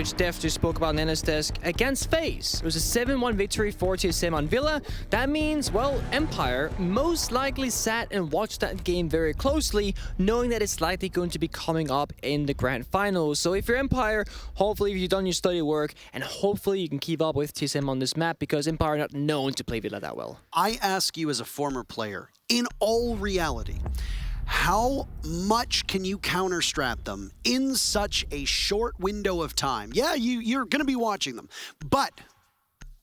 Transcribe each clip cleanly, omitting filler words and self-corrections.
which Def just spoke about in Nana's desk, against FaZe. It was a 7-1 victory for TSM on Villa. That means, well, Empire most likely sat and watched that game very closely, knowing that it's likely going to be coming up in the grand finals. So if you're Empire, hopefully you've done your study work, and hopefully you can keep up with TSM on this map, because Empire are not known to play Villa that well. I ask you as a former player, in all reality, how much can you counter-strat them in such a short window of time? Yeah, you're going to be watching them, but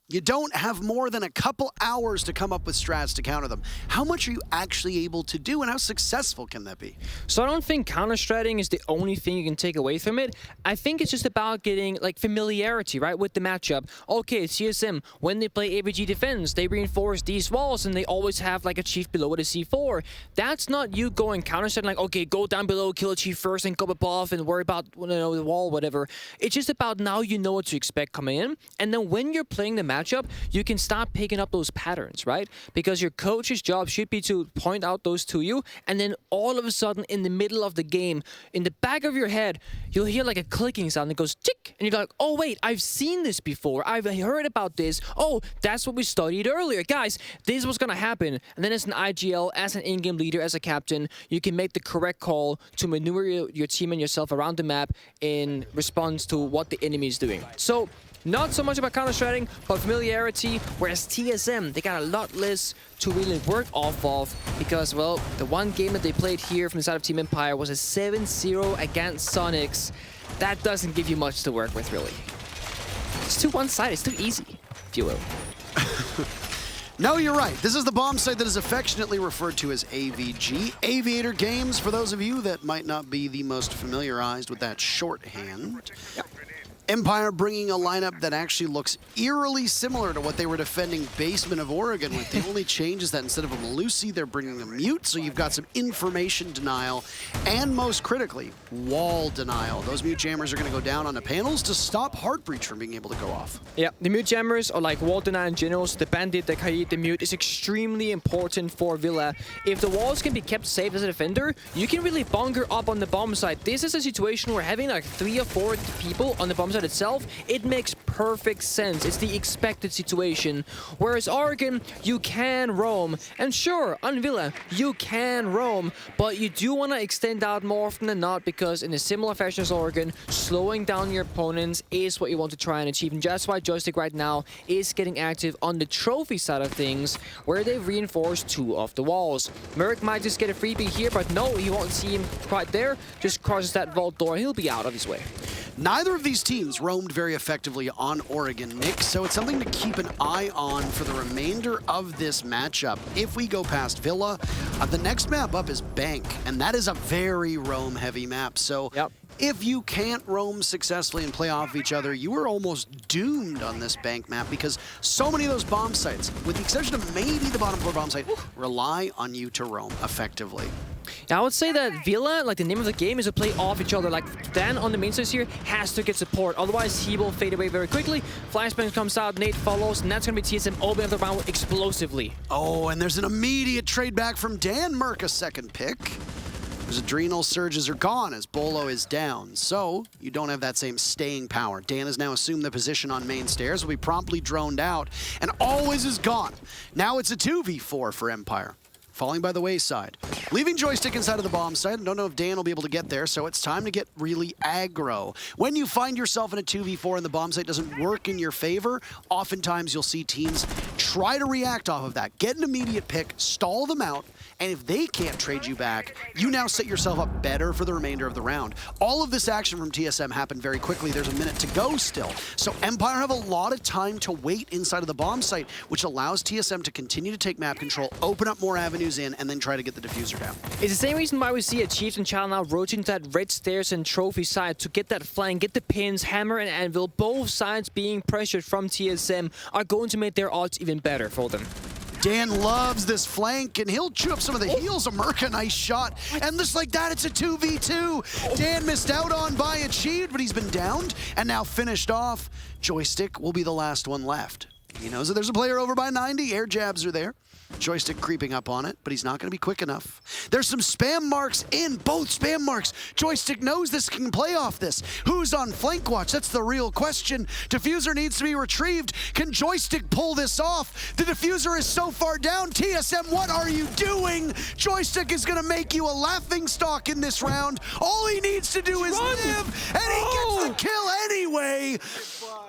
you don't have more than a couple hours to come up with strats to counter them. How much are you actually able to do, and how successful can that be? So I don't think counter-stratting is the only thing you can take away from it. I think it's just about getting like familiarity, right, with the matchup. Okay, TSM, when they play AVG defense, they reinforce these walls and they always have like a chief below with a C4. That's not you going counter-stratting like, okay, go down below, kill a chief first, and go above and worry about, you know, the wall, whatever. It's just about now you know what to expect coming in, and then when you're playing the matchup, you can start picking up those patterns, right? Because your coach's job should be to point out those to you, and then all of a sudden in the middle of the game, in the back of your head, you'll hear like a clicking sound that goes tick, and you're like, oh wait, I've seen this before, I've heard about this, oh, that's what we studied earlier. Guys, this is what's gonna happen. And then as an IGL, as an in-game leader, as a captain, you can make the correct call to maneuver your team and yourself around the map in response to what the enemy is doing. So not so much about counter-stratting, but familiarity, whereas TSM, they got a lot less to really work off of, because, well, the one game that they played here from the side of Team Empire was a 7-0 against Sonics. That doesn't give you much to work with, really. It's too one-sided, it's too easy, if you will. No, you're right. This is the bomb site that is affectionately referred to as AVG. Aviator Games, for those of you that might not be the most familiarized with that shorthand. Yep. Empire bringing a lineup that actually looks eerily similar to what they were defending Basement of Oregon with. The only change is that instead of a Melusi, they're bringing a Mute, so you've got some information denial, and most critically, wall denial. Those Mute Jammers are going to go down on the panels to stop Heartbreach from being able to go off. Yeah, the Mute Jammers are like wall denial in general, so the Bandit, the Kaid, the Mute is extremely important for Villa. If the walls can be kept safe as a defender, you can really bunker up on the bomb site. This is a situation where having like 3 or 4 people on the bomb site itself, it makes perfect sense. It's the expected situation. Whereas Oregon, you can roam. And sure, on Villa, you can roam, but you do want to extend out more often than not, because in a similar fashion as Oregon, slowing down your opponents is what you want to try and achieve. And that's why Joystick right now is getting active on the trophy side of things, where they've reinforced 2 of the walls. Merc might just get a freebie here, but no, he won't see him quite there. Just crosses that vault door, he'll be out of his way. Neither of these teams roamed very effectively on Oregon, Nick, so it's something to keep an eye on for the remainder of this matchup. If we go past Villa, the next map up is Bank, and that is a very roam-heavy map. So yep. If you can't roam successfully and play off each other, you are almost doomed on this Bank map, because so many of those bomb sites, with the exception of maybe the bottom floor bomb site, rely on you to roam effectively. Now, I would say that Villa, like the name of the game, is to play off each other. Like Dan on the main stage here has to get support, otherwise he will fade away very quickly. Flashbang comes out, Nate follows, and that's going to be TSM opening up the round explosively. Oh, and there's an immediate trade back from Dan Merc, a second pick. His adrenal surges are gone as Bolo is down, so you don't have that same staying power. Dan has now assumed the position on main stairs, will be promptly droned out, and always is gone. Now it's a 2v4 for Empire, falling by the wayside. Leaving Joystick inside of the bomb site, and don't know if Dan will be able to get there, so it's time to get really aggro. When you find yourself in a 2v4 and the bomb site doesn't work in your favor, oftentimes you'll see teams try to react off of that. Get an immediate pick, stall them out, and if they can't trade you back, you now set yourself up better for the remainder of the round. All of this action from TSM happened very quickly. There's a minute to go still. So Empire have a lot of time to wait inside of the bomb site, which allows TSM to continue to take map control, open up more avenues in, and then try to get the diffuser down. It's the same reason why we see a Chiefs and Child now rotating to that red stairs and trophy side to get that flank, get the pins, hammer and anvil. Both sides being pressured from TSM are going to make their odds even better for them. Dan loves this flank, and he'll chew up some of the heals. A Merc, a nice shot. And just like that, it's a 2v2. Dan missed out on by Achieved, but he's been downed and now finished off. Joystick will be the last one left. He knows that there's a player over by 90. Air jabs are there. Joystick creeping up on it, but he's not going to be quick enough. There's some spam marks in, both spam marks. Joystick knows this, can play off this. Who's on flank watch? That's the real question. Diffuser needs to be retrieved. Can Joystick pull this off? The diffuser is so far down. TSM, what are you doing? Joystick is going to make you a laughingstock in this round. All he needs to do is live, and he gets the kill anyway.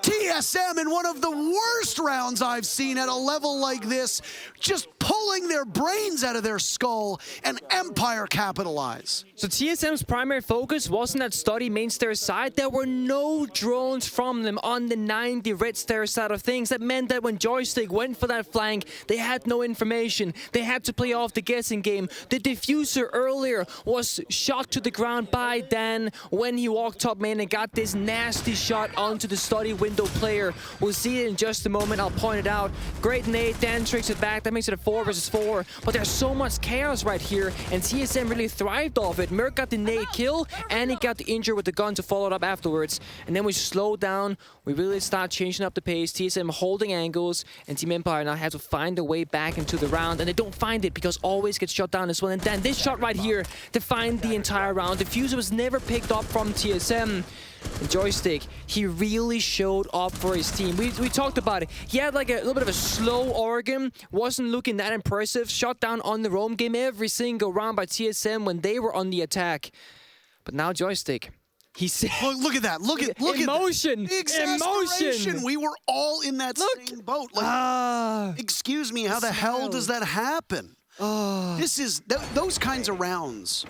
TSM in one of the worst rounds I've seen at a level like this, just pulling their brains out of their skull, and Empire capitalize. So TSM's primary focus wasn't that study main stair side. There were no drones from them on the 90 red stair side of things. That meant that when Joystick went for that flank, they had no information. They had to play off the guessing game. The diffuser earlier was shot to the ground by Dan when he walked top main and got this nasty shot onto the study window player. We'll see it in just a moment. I'll point it out. Great nade. Dan tricks it back. That makes it a 4 versus 4. But there's so much chaos right here, and TSM really thrived off it. Merc got the nade kill, and he got the injure with the gun to follow it up afterwards. And then we slow down. We really start changing up the pace. TSM holding angles, and Team Empire now has to find a way back into the round, and they don't find it because always gets shot down as well. And then this shot right here defined the entire round. Diffuser was never picked up from TSM. And Joystick, he really showed up for his team. We talked about it. He had like a little bit of a slow Oregon, wasn't looking that impressive. Shot down on the roam game every single round by TSM when they were on the attack. But now Joystick, he said, look at that. Look at emotion. Emotion. We were all in that same boat. Like, excuse me, how the hell does that happen? This is those kinds of rounds.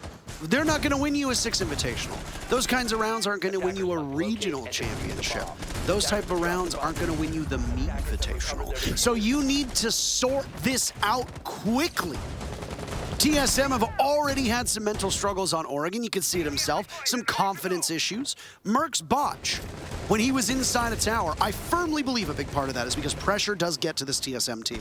They're not going to win you a 6 Invitational. Those kinds of rounds aren't going to win you a regional championship. Those type of rounds aren't going to win you the Invitational. So you need to sort this out quickly. TSM have already had some mental struggles on Oregon. You can see it himself. Some confidence issues. Merc's botch, when he was inside a tower, I firmly believe a big part of that is because pressure does get to this TSM team.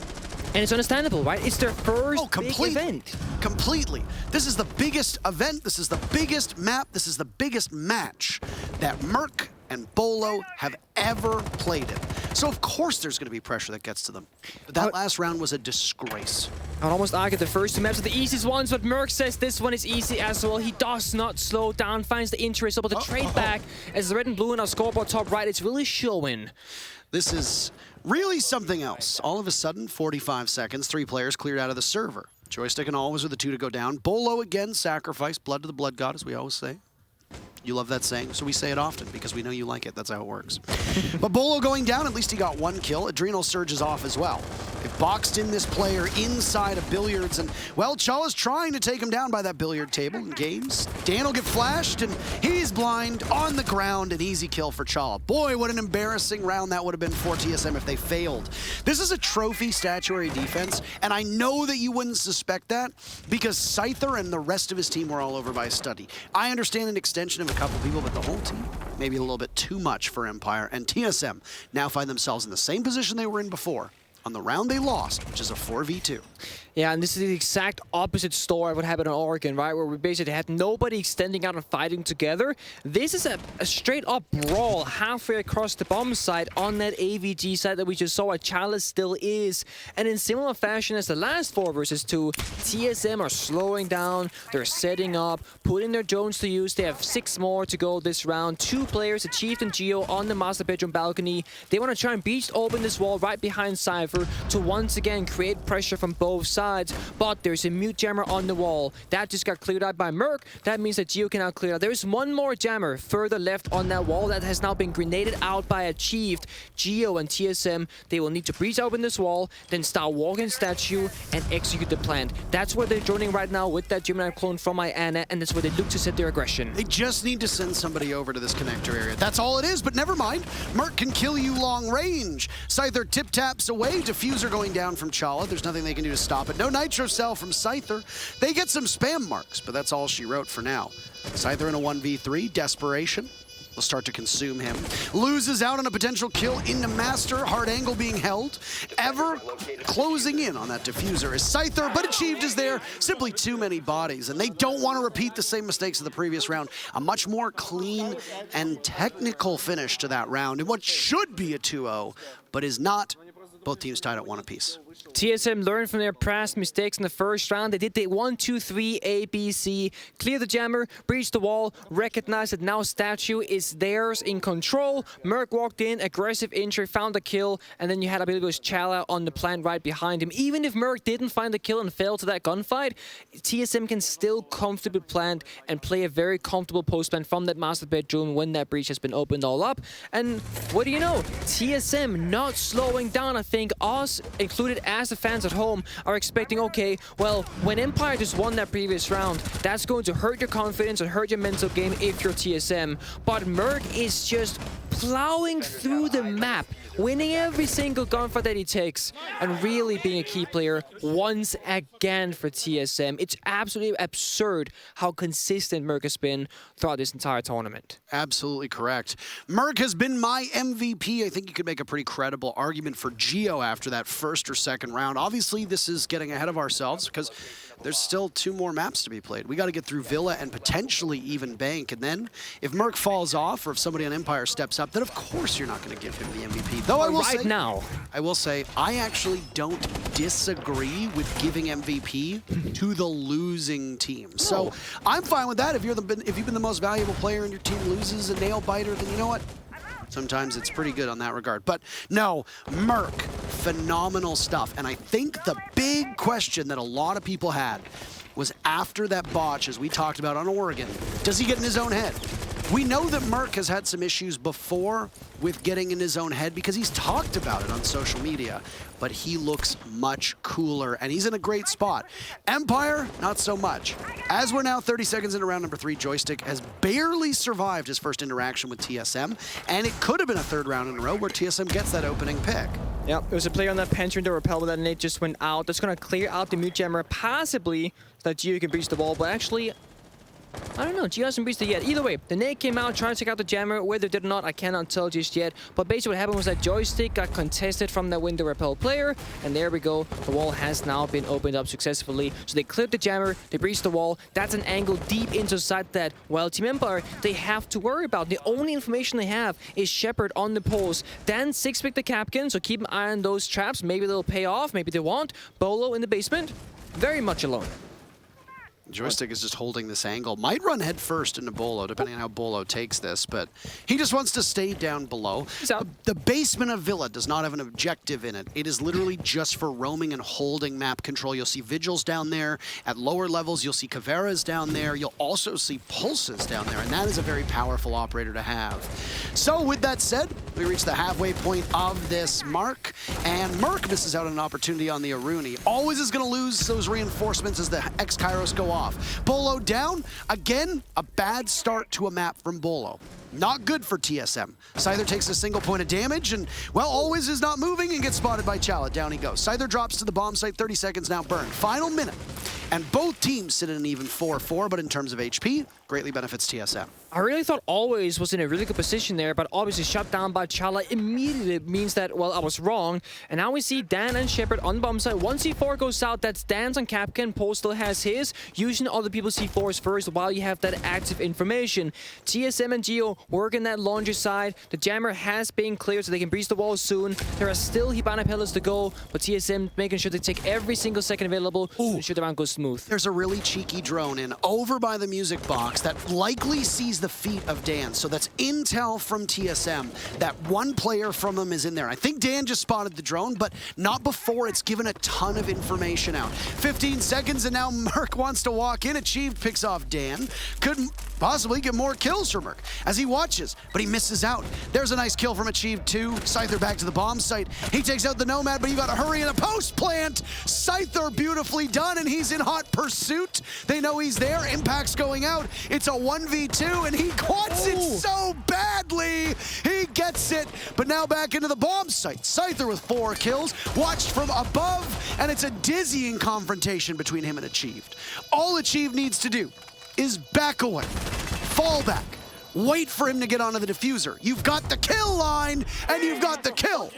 And it's understandable, right? It's their first big event. Completely. This is the biggest event. This is the biggest map. This is the biggest match that Merc and Bolo have ever played in. So of course there's going to be pressure that gets to them. But that last round was a disgrace. I'd almost argue the first 2 maps are the easiest ones, but Merc says this one is easy as well. He does not slow down, finds the interest, able to trade back as the red and blue in our scoreboard top right. It's really showing. This is really something else. All of a sudden, 45 seconds, 3 players cleared out of the server. Joystick and always are the 2 to go down. Bolo again, sacrifice, blood to the blood god, as we always say. You love that saying, so we say it often because we know you like it. That's how it works. But Bolo going down, at least he got 1 kill. Adrenal Surge is off as well. They boxed in this player inside of billiards, and, well, Chala's trying to take him down by that billiard table in games. Dan will get flashed, and he's blind on the ground. An easy kill for Chala. Boy, what an embarrassing round that would have been for TSM if they failed. This is a trophy statuary defense, and I know that you wouldn't suspect that because Scyther and the rest of his team were all over by Study. I understand an extension of a couple people, but the whole team, maybe a little bit too much for Empire. And TSM now find themselves in the same position they were in before on the round they lost, which is a 4v2. Yeah, and this is the exact opposite story of what happened in Oregon, right? Where we basically had nobody extending out and fighting together. This is a straight-up brawl halfway across the bomb side on that AVG side that we just saw. Chalice still is. And in similar fashion as the last 4 versus 2, TSM are slowing down. They're setting up, putting their drones to use. They have 6 more to go this round. 2 players, the Chief and Geo, on the master bedroom balcony. They want to try and breach open this wall right behind Cypher to once again create pressure from both sides. But there's a mute jammer on the wall. That just got cleared out by Merc. That means that Geo can now clear out. There's 1 more jammer further left on that wall that has now been grenaded out by Achieved. Geo and TSM, they will need to breach open this wall, then start walking statue and execute the plan. That's where they're joining right now with that Gemini clone from Iana, and that's where they look to set their aggression. They just need to send somebody over to this connector area. That's all it is, but never mind. Merc can kill you long range. Scyther tip-taps away. Diffuser going down from Chala. There's nothing they can do to stop it. No Nitro Cell from Scyther. They get some spam marks, but that's all she wrote for now. Scyther in a 1v3. Desperation will start to consume him. Loses out on a potential kill into Master. Hard angle being held. Ever closing in on that diffuser is Scyther, but Achieved is there. Simply too many bodies, and they don't want to repeat the same mistakes of the previous round. A much more clean and technical finish to that round in what should be a 2-0, but is not Both teams tied at 1 apiece. TSM learned from their past mistakes in the first round. They did the 1-2-3 ABC, clear the jammer, breach the wall, recognize that now Statue is theirs in control. Merc walked in, aggressive entry, found the kill, and then you had, I believe it was Chala on the plant right behind him. Even if Merc didn't find the kill and fell to that gunfight, TSM can still comfortably plant and play a very comfortable post plant from that master bedroom when that breach has been opened all up. And what do you know? TSM not slowing down. I think us, included as the fans at home, are expecting, okay, well, when Empire just won that previous round, that's going to hurt your confidence and hurt your mental game if you're TSM. But Merc is just plowing through the map, winning every single gunfight that he takes, and really being a key player once again for TSM. It's absolutely absurd how consistent Merc has been throughout this entire tournament. Absolutely correct. Merc has been my MVP. I think you could make a pretty credible argument for Geo after that first or second round. Obviously, this is getting ahead of ourselves because there's still 2 more maps to be played. We got to get through Villa and potentially even Bank. And then if Merc falls off or if somebody on Empire steps up, then of course you're not going to give him the MVP. Though I will say, I actually don't disagree with giving MVP to the losing team. So I'm fine with that. If you've been the most valuable player and your team loses a nail biter, then you know what? Sometimes it's pretty good on that regard. But no, Merc, phenomenal stuff. And I think the big question that a lot of people had was after that botch, as we talked about on Oregon, does he get in his own head? We know that Merc has had some issues before with getting in his own head because he's talked about it on social media, but he looks much cooler and he's in a great spot. Empire, not so much. As we're now 30 seconds into round number 3, Joystick has barely survived his first interaction with TSM, and it could have been a 3rd round in a row where TSM gets that opening pick. Yeah, there was a play on that Pantry to repel, but that nade just went out. That's going to clear out the mute jammer passively so that Geo can breach the wall, but actually, I don't know, Geo hasn't breached it yet. Either way, the nade came out, trying to take out the jammer. Whether it did or not, I cannot tell just yet. But basically what happened was that Joystick got contested from that window repel player, and there we go. The wall has now been opened up successfully. So they cleared the jammer, they breached the wall. That's an angle deep into site that, well, Team Empire, they have to worry about. The only information they have is Shepard on the poles. Dan 6-pick the Capkin, so keep an eye on those traps. Maybe they'll pay off, maybe they won't. Bolo in the basement, very much alone. Joystick is just holding this angle. Might run head first into Bolo, depending on how Bolo takes this, but he just wants to stay down below. The basement of Villa does not have an objective in it. It is literally just for roaming and holding map control. You'll see Vigils down there. At lower levels, you'll see Caveras down there. You'll also see Pulses down there, and that is a very powerful operator to have. So with that said, we reach the halfway point of this mark, and Merc misses out on an opportunity on the Aruni. Always is going to lose those reinforcements as the X-Kairos go off. Bolo down. Again, a bad start to a map from Bolo. Not good for TSM. Scyther takes a single point of damage and, well, always is not moving and gets spotted by Chala. Down he goes. Scyther drops to the bomb site, 30 seconds now burned. Final minute. And both teams sit at an even 4-4, but in terms of HP, greatly benefits TSM. I really thought Always was in a really good position there, but obviously shut down by Chala immediately means that, well, I was wrong. And now we see Dan and Shepard on bomb site. Once C4 goes out, that's Dan's on Capcan. Pole still has his. Using other people's C4s first while you have that active information. TSM and Geo working that laundry side. The jammer has been cleared so they can breach the wall soon. There are still Hibana pillars to go, but TSM making sure they take every single second available to ensure the round goes smooth. There's a really cheeky drone in over by the music box that likely sees the feet of Dan. So that's intel from TSM that one player from them is in there. I think Dan just spotted the drone, but not before it's given a ton of information out. 15 seconds and now Merc wants to walk in. Achieved picks off Dan. Couldn't possibly get more kills from Merc as he watches, but he misses out. There's a nice kill from Achieved too. Scyther back to the bomb site. He takes out the Nomad, but you gotta hurry in a post plant. Scyther beautifully done, and he's in hot pursuit. They know he's there. Impact's going out. It's a 1v2, and he quads it so badly. He gets it, but now back into the bomb site. Scyther with 4 kills, watched from above, and it's a dizzying confrontation between him and Achieved. All Achieved needs to do is back away, fall back, wait for him to get onto the diffuser. You've got the kill line, and you've got the kill.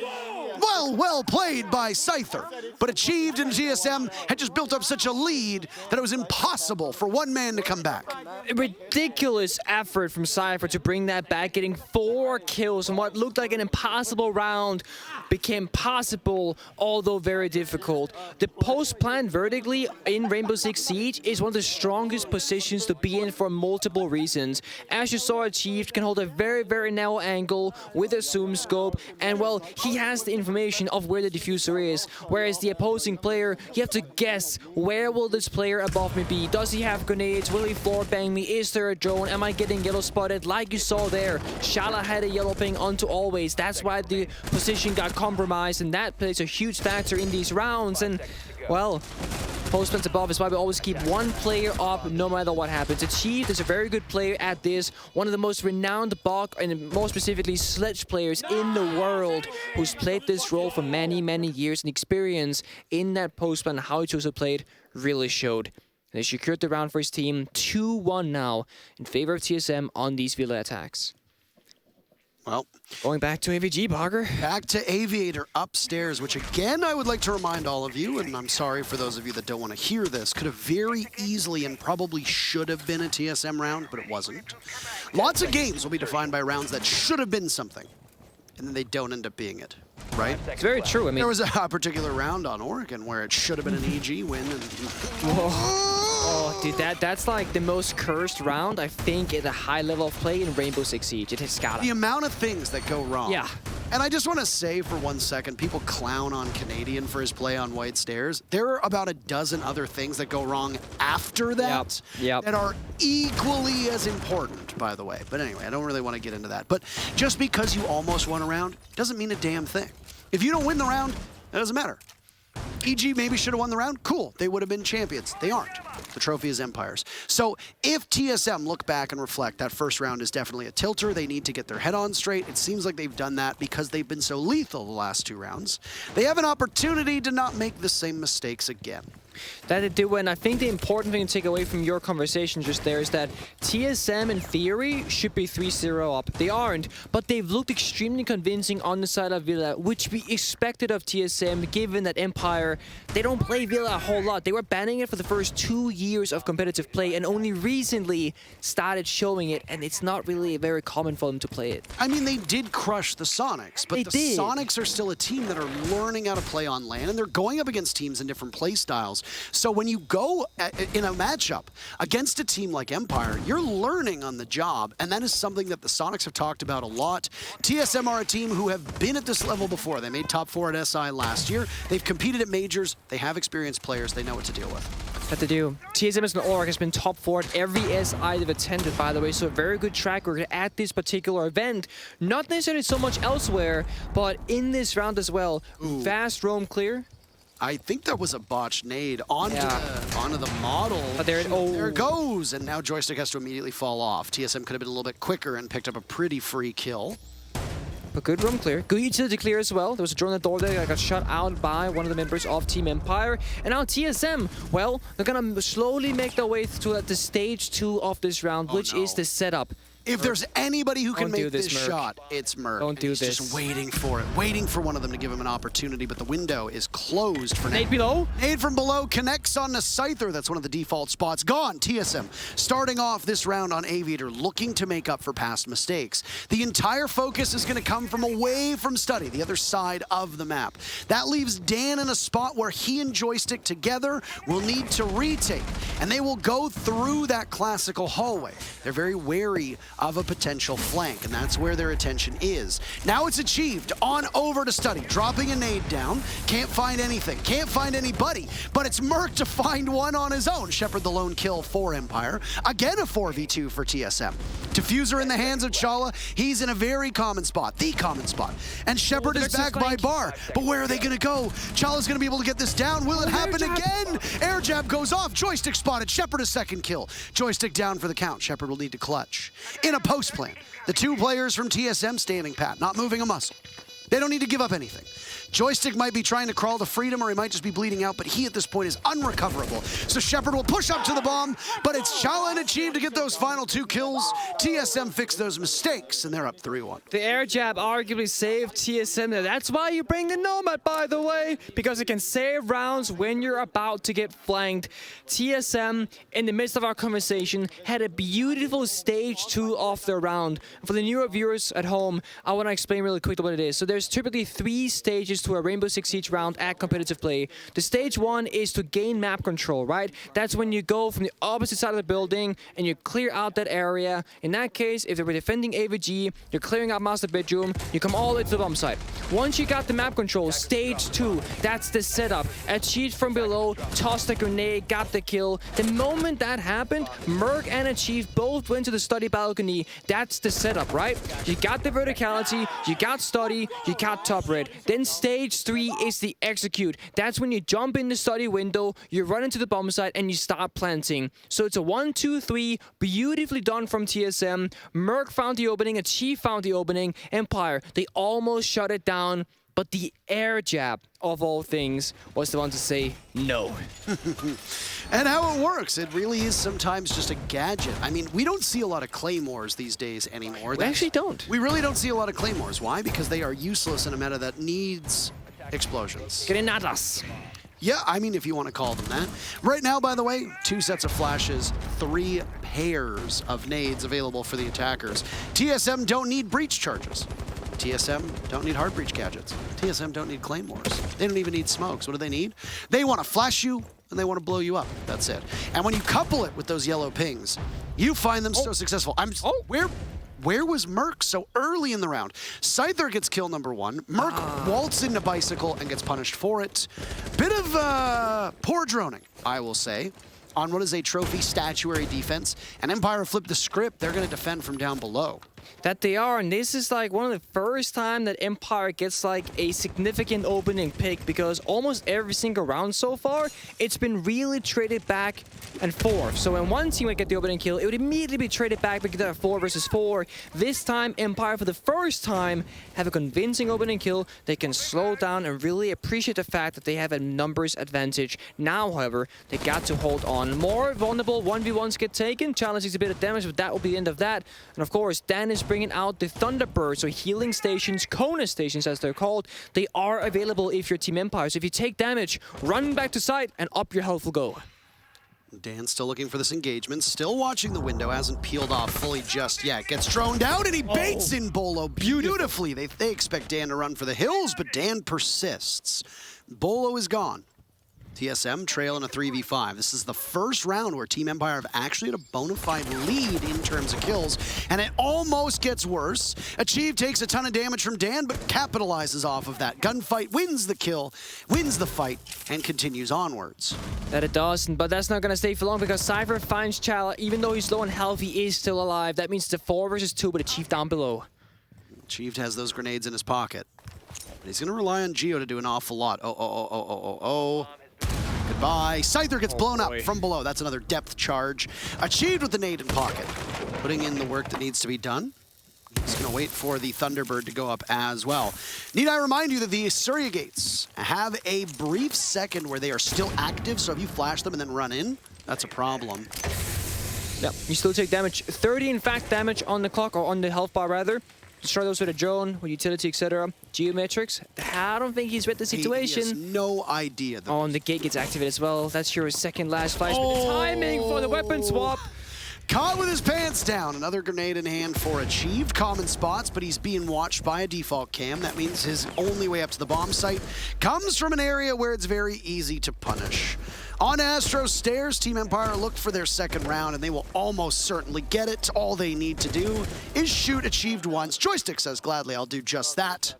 well played by Scyther, but achieved in TSM had just built up such a lead that it was impossible for one man to come back. A ridiculous effort from Cypher to bring that back, getting 4 kills, and what looked like an impossible round became possible, although very difficult. The post-plant vertically in Rainbow Six Siege is one of the strongest positions to be in for multiple reasons. As you saw, Achieved can hold a very narrow angle with a zoom scope, and well, he has the information of where the diffuser is, whereas the opposing player, you have to guess, where will this player above me be? Does he have grenades? Will he floor bang me? Is there a drone? Am I getting yellow spotted? Like you saw there, Shala had a yellow ping onto Always. That's why the position got compromised, and that plays a huge factor in these rounds. And well, post-plants above is why we always keep one player up no matter what happens. Achieved is a very good player at this, one of the most renowned Bog, and more specifically Sledge players in the world, who's played this role for many years, and experience in that post-plant, how he chose to play it really showed. And they secured the round for his team, 2-1 now in favor of TSM on these Villa attacks. Well, going back to AVG, Bogger. Back to Aviator upstairs, which again, I would like to remind all of you, and I'm sorry for those of you that don't want to hear this, could have very easily and probably should have been a TSM round, but it wasn't. Lots of games will be defined by rounds that should have been something, and then they don't end up being it, right? It's very true. I mean, there was a particular round on Oregon where it should have been an EG win, and oh, dude, that's like the most cursed round, I think, at a high level of play in Rainbow Six Siege. It has got the amount of things that go wrong. Yeah. And I just want to say for 1 second, people clown on Canadian for his play on White Stairs. There are about a dozen other things that go wrong after that that are equally as important, by the way. But anyway, I don't really want to get into that. But just because you almost won a round doesn't mean a damn thing. If you don't win the round, it doesn't matter. EG maybe should have won the round. Cool. They would have been champions. They aren't. The trophy is Empire's. So if TSM look back and reflect, that first round is definitely a tilter. They need to get their head on straight. It seems like they've done that because they've been so lethal the last 2 rounds. They have an opportunity to not make the same mistakes again. That they do, and I think the important thing to take away from your conversation just there is that TSM, in theory, should be 3-0 up. They aren't, but they've looked extremely convincing on the side of Villa, which we expected of TSM, given that Empire, they don't play Villa a whole lot. They were banning it for the first 2 years of competitive play, and only recently started showing it, and it's not really very common for them to play it. I mean, they did crush the Sonics, but the Sonics are still a team that are learning how to play on LAN, and they're going up against teams in different play styles. So when you go in a matchup against a team like Empire, you're learning on the job, and that is something that the Sonics have talked about a lot. TSM are a team who have been at this level before. They made top 4 at SI last year. They've competed at majors. They have experienced players. They know what to deal with. That they do. TSM as an org has been top 4 at every SI they've attended, by the way, so a very good track record at this particular event. Not necessarily so much elsewhere, but in this round as well. Ooh. Fast roam clear. I think that was a botched nade onto the model. But there it goes, and now Joystick has to immediately fall off. TSM could have been a little bit quicker and picked up a pretty free kill. But good room clear. Good utility clear as well. There was a drone at the door there that got shot out by one of the members of Team Empire. And now TSM, well, they're gonna slowly make their way to the stage 2 of this round, which is the setup. If there's anybody who can make this Merc. shot, it's Merc. Don't do He's this. just waiting for it, waiting for one of them to give him an opportunity, but the window is closed for now. Nade below. Nade from below connects on to Scyther. That's one of the default spots. Gone. TSM starting off this round on Aviator, looking to make up for past mistakes. The entire focus is going to come from away from Study, the other side of the map. That leaves Dan in a spot where he and Joystick together will need to retake, and they will go through that classical hallway. They're very wary of a potential flank, and that's where their attention is. Now it's Achieved on over to Study, dropping a nade down. Can't find anything, can't find anybody, but it's Merc to find one on his own. Shepard the lone kill for Empire. Again, a 4v2 for TSM. Diffuser in the hands of Chala. He's in a very common spot, the common spot. And Shepard is back by Bar, but where are they gonna go? Chala's gonna be able to get this down. Will it happen again? Air jab goes off. Joystick spotted. Shepard a second kill. Joystick down for the count. Shepard will need to clutch. In a post plan, the 2 players from TSM standing pat, not moving a muscle. They don't need to give up anything. Joystick might be trying to crawl to freedom, or he might just be bleeding out, but he at this point is unrecoverable. So Shepard will push up to the bomb, but it's Chala and Achieve to get those final 2 kills. TSM fixed those mistakes, and they're up 3-1. The air jab arguably saved TSM there. That's why you bring the Nomad, by the way, because it can save rounds when you're about to get flanked. TSM, in the midst of our conversation, had a beautiful stage 2 of the round. For the newer viewers at home, I want to explain really quickly what it is. So there's typically 3 stages to a Rainbow Six Siege round at competitive play. The stage 1 is to gain map control, right? That's when you go from the opposite side of the building and you clear out that area. In that case, if they were defending AVG, you're clearing out master bedroom, you come all the way to the bomb site. Once you got the map control, stage 2, that's the setup. Achieved from below, tossed a grenade, got the kill. The moment that happened, Merc and Achieve both went to the study balcony. That's the setup, right? You got the verticality, you got study, you got top red. Then stage 3 is the execute. That's when you jump in the study window, you run into the bomb site, and you start planting. So it's a 1, 2, 3, beautifully done from TSM. Merc found the opening, Achieve found the opening. Empire, they almost shut it down, but the air jab, of all things, was the one to say no. And how it works, it really is sometimes just a gadget. I mean, we don't see a lot of claymores these days anymore. We actually don't. We really don't see a lot of claymores. Why? Because they are useless in a meta that needs explosions. Granadas. Yeah, I mean, if you want to call them that. Right now, by the way, 2 sets of flashes, 3 pairs of nades available for the attackers. TSM don't need breach charges. TSM don't need hard breach gadgets. TSM don't need claymores. They don't even need smokes. What do they need? They want to flash you, and they want to blow you up. That's it. And when you couple it with those yellow pings, you find them so successful. Where was Merc so early in the round? Scyther gets kill number 1. Merc waltzes into Bicycle and gets punished for it. Bit of poor droning, I will say, on what is a trophy statuary defense. And Empire flipped the script. They're going to defend from down below. That they are, and this is like one of the first time that Empire gets like a significant opening pick, because almost every single round so far, it's been really traded back and forth. So when one team would get the opening kill, it would immediately be traded back because they're 4 versus 4. This time, Empire, for the first time, have a convincing opening kill. They can slow down and really appreciate the fact that they have a numbers advantage. Now, however, they got to hold on. More vulnerable 1v1s get taken. Challenge is a bit of damage, but that will be the end of that. And of course, Dan is bringing out the Thunderbird, so healing stations, Kona stations as they're called. They are available if you're Team Empire. So if you take damage, run back to site and up your health will go. Dan still looking for this engagement, still watching the window, hasn't peeled off fully just yet. Gets thrown down and he baits in Bolo beautifully. They expect Dan to run for the hills, but Dan persists. Bolo is gone. TSM trail in a 3v5. This is the first round where Team Empire have actually had a bona fide lead in terms of kills, and it almost gets worse. Achieve takes a ton of damage from Dan, but capitalizes off of that. Gunfight wins the kill, wins the fight, and continues onwards. That it does, but that's not going to stay for long because Cypher finds Chala. Even though he's low on health, he is still alive. That means it's a 4 versus 2, but Achieve down below. Achieve has those grenades in his pocket. But he's going to rely on Geo to do an awful lot. Oh. Goodbye. Scyther gets blown up from below. That's another depth charge. Achieved with the nade in pocket. Putting in the work that needs to be done. He's going to wait for the Thunderbird to go up as well. Need I remind you that the Surrogates have a brief second where they are still active, so if you flash them and then run in, that's a problem. Yep, you still take damage. 30 in fact damage on the clock, or on the health bar rather. Destroy those with a drone, with utility, etc. Geometrics, I don't think he's read the situation. He has no idea. Oh, and the gate gets activated as well. That's your second last flash. But the timing for the weapon swap. Caught with his pants down. Another grenade in hand for Achieved. Common spots, but he's being watched by a default cam. That means his only way up to the bomb site comes from an area where it's very easy to punish. On Astro's stairs, Team Empire looked for their second round, and they will almost certainly get it. All they need to do is shoot Achieved once. Joystick says, gladly, I'll do just that.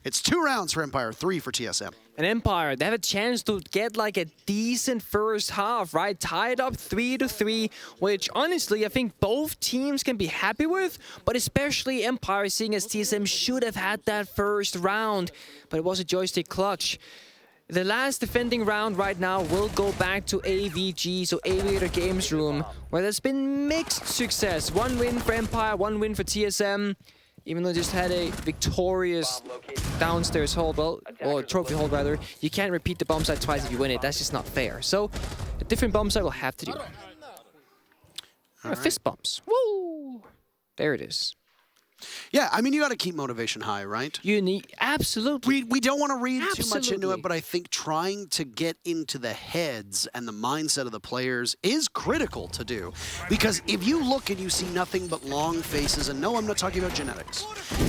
It's 2 rounds for Empire, 3 for TSM. And Empire, they have a chance to get like a decent first half, right? Tied up 3-3, which honestly, I think both teams can be happy with, but especially Empire, seeing as TSM should have had that first round, but it was a joystick clutch. The last defending round right now will go back to AVG, so Aviator Games Room, where there's been mixed success. 1 win for Empire, 1 win for TSM. even though they just had a victorious downstairs hold, well, or trophy hold rather, you can't repeat the bomb site twice if you win it. That's just not fair. So a different bomb site will have to do. Fist bumps. Woo! There it is. Yeah, I mean, you got to keep motivation high, right? You need, absolutely. We don't want to read too much into it, but I think trying to get into the heads and the mindset of the players is critical to do. Because if you look and you see nothing but long faces, and no, I'm not talking about genetics,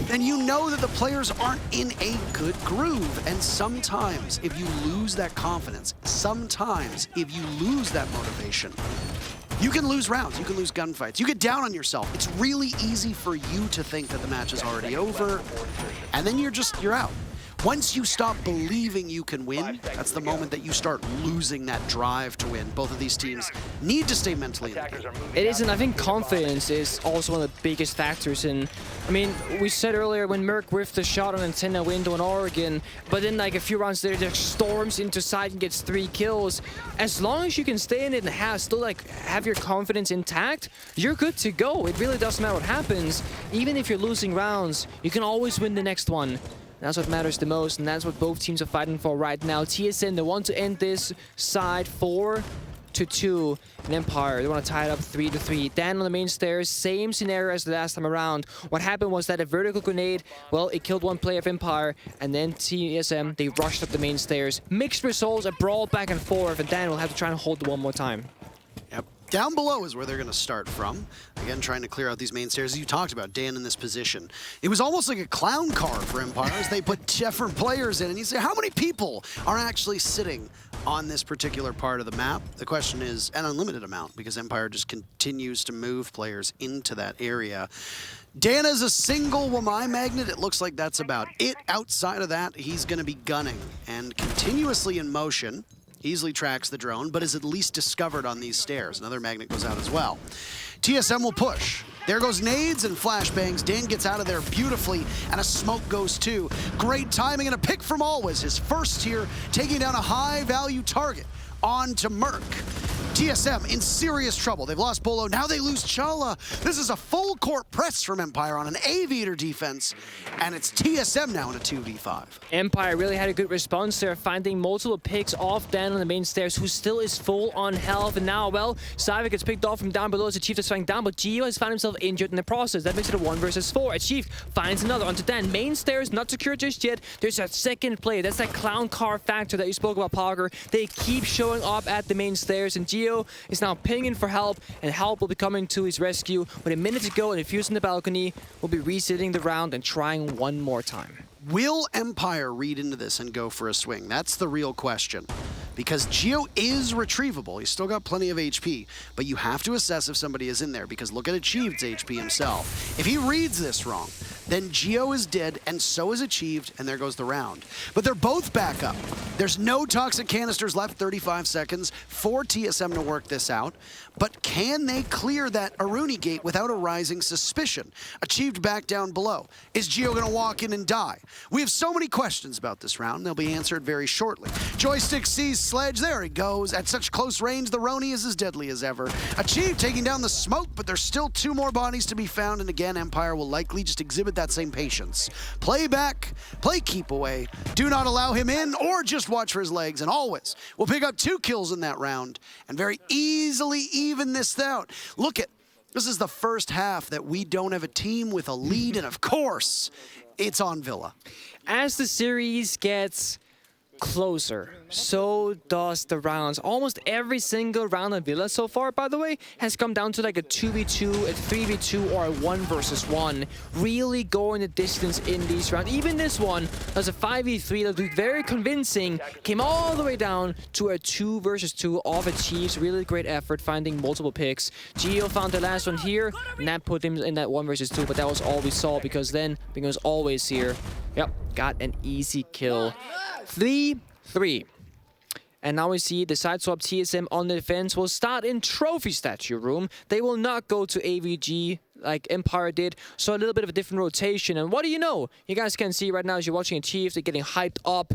then you know that the players aren't in a good groove. And sometimes, if you lose that confidence, sometimes if you lose that motivation, you can lose rounds, you can lose gunfights, you get down on yourself. It's really easy for you to think that the match is already over, and then you're out. Once you stop believing you can win, that's the moment that you start losing that drive to win. Both of these teams need to stay mentally in the game. It is, and I think confidence is also one of the biggest factors. And I mean, we said earlier when Merc whiffed the shot on antenna window in Oregon, but then like a few rounds later, there storms into side and gets 3 kills. As long as you can stay in it and still have your confidence intact, you're good to go. It really doesn't matter what happens. Even if you're losing rounds, you can always win the next one. That's what matters the most, and that's what both teams are fighting for right now. TSM, they want to end this side 4-2. And Empire, they want to tie it up 3-3. Dan on the main stairs, same scenario as the last time around. What happened was that a vertical grenade, well, it killed one player of Empire, and then TSM, they rushed up the main stairs. Mixed results, a brawl back and forth, and Dan will have to try and hold it one more time. Yep. Down below is where they're going to start from. Again, trying to clear out these main stairs. As you talked about, Dan in this position. It was almost like a clown car for Empire as they put different players in. And you say, how many people are actually sitting on this particular part of the map? The question is an unlimited amount because Empire just continues to move players into that area. Dan is a single Wamai magnet. It looks like that's about it. Outside of that, he's going to be gunning and continuously in motion. Easily tracks the drone, but is at least discovered on these stairs. Another magnet goes out as well. TSM will push. There goes nades and flashbangs. Dan gets out of there beautifully, and a smoke goes too. Great timing and a pick from Always. His first here, taking down a high-value target. On to Merc. TSM in serious trouble. They've lost Bolo. Now they lose Chala. This is a full court press from Empire on an aviator defense, and it's TSM now in a 2v5. Empire really had a good response there, finding multiple picks off Dan on the main stairs, who still is full on health. And now, well, Saivik gets picked off from down below as the Chief is flying down, but Gio has found himself injured in the process. That makes it a 1 versus 4. A Chief finds another onto Dan. Main stairs not secure just yet. There's a second player. That's that clown car factor that you spoke about, Pogger. They keep showing up at the main stairs, and Gio is now pinging for help, and help will be coming to his rescue. With a minute to go and a fuse in the balcony, we'll be resetting the round and trying one more time. Will Empire read into this and go for a swing? That's the real question. Because Gio is retrievable. He's still got plenty of HP, but you have to assess if somebody is in there because look at Achieved's HP himself. If he reads this wrong, then Gio is dead and so is Achieved, and there goes the round. But they're both back up. There's no toxic canisters left, 35 seconds for TSM to work this out. But can they clear that Aruni gate without a rising suspicion? Achieved back down below. Is Gio gonna walk in and die? We have so many questions about this round. They'll be answered very shortly. Joystick sees Sledge. There he goes. At such close range, the Roni is as deadly as ever. Achieved taking down the smoke, but there's still 2 more bodies to be found. And again, Empire will likely just exhibit that same patience. Play back, play keep away. Do not allow him in or just watch for his legs. And Always will pick up 2 kills in that round and very easily even this out. Look at, this is the first half that we don't have a team with a lead. And of course, it's on Villa. As the series gets closer, so does the rounds. Almost every single round on Villa so far, by the way, has come down to like a 2v2, a 3v2, or a 1 versus 1. Really going the distance in these rounds. Even this one was a 5v3 that looked very convincing, came all the way down to a 2 versus 2 of Achieves. Really great effort finding multiple picks. Gio found the last one here, and that put him in that 1 versus 2, but that was all we saw because then, because Always here, yep, got an easy kill. 3-3. And now we see the side swap TSM on the defense will start in Trophy Statue Room. They will not go to AVG like Empire did, so a little bit of a different rotation. And what do you know? You guys can see right now as you're watching Achieve, they're getting hyped up.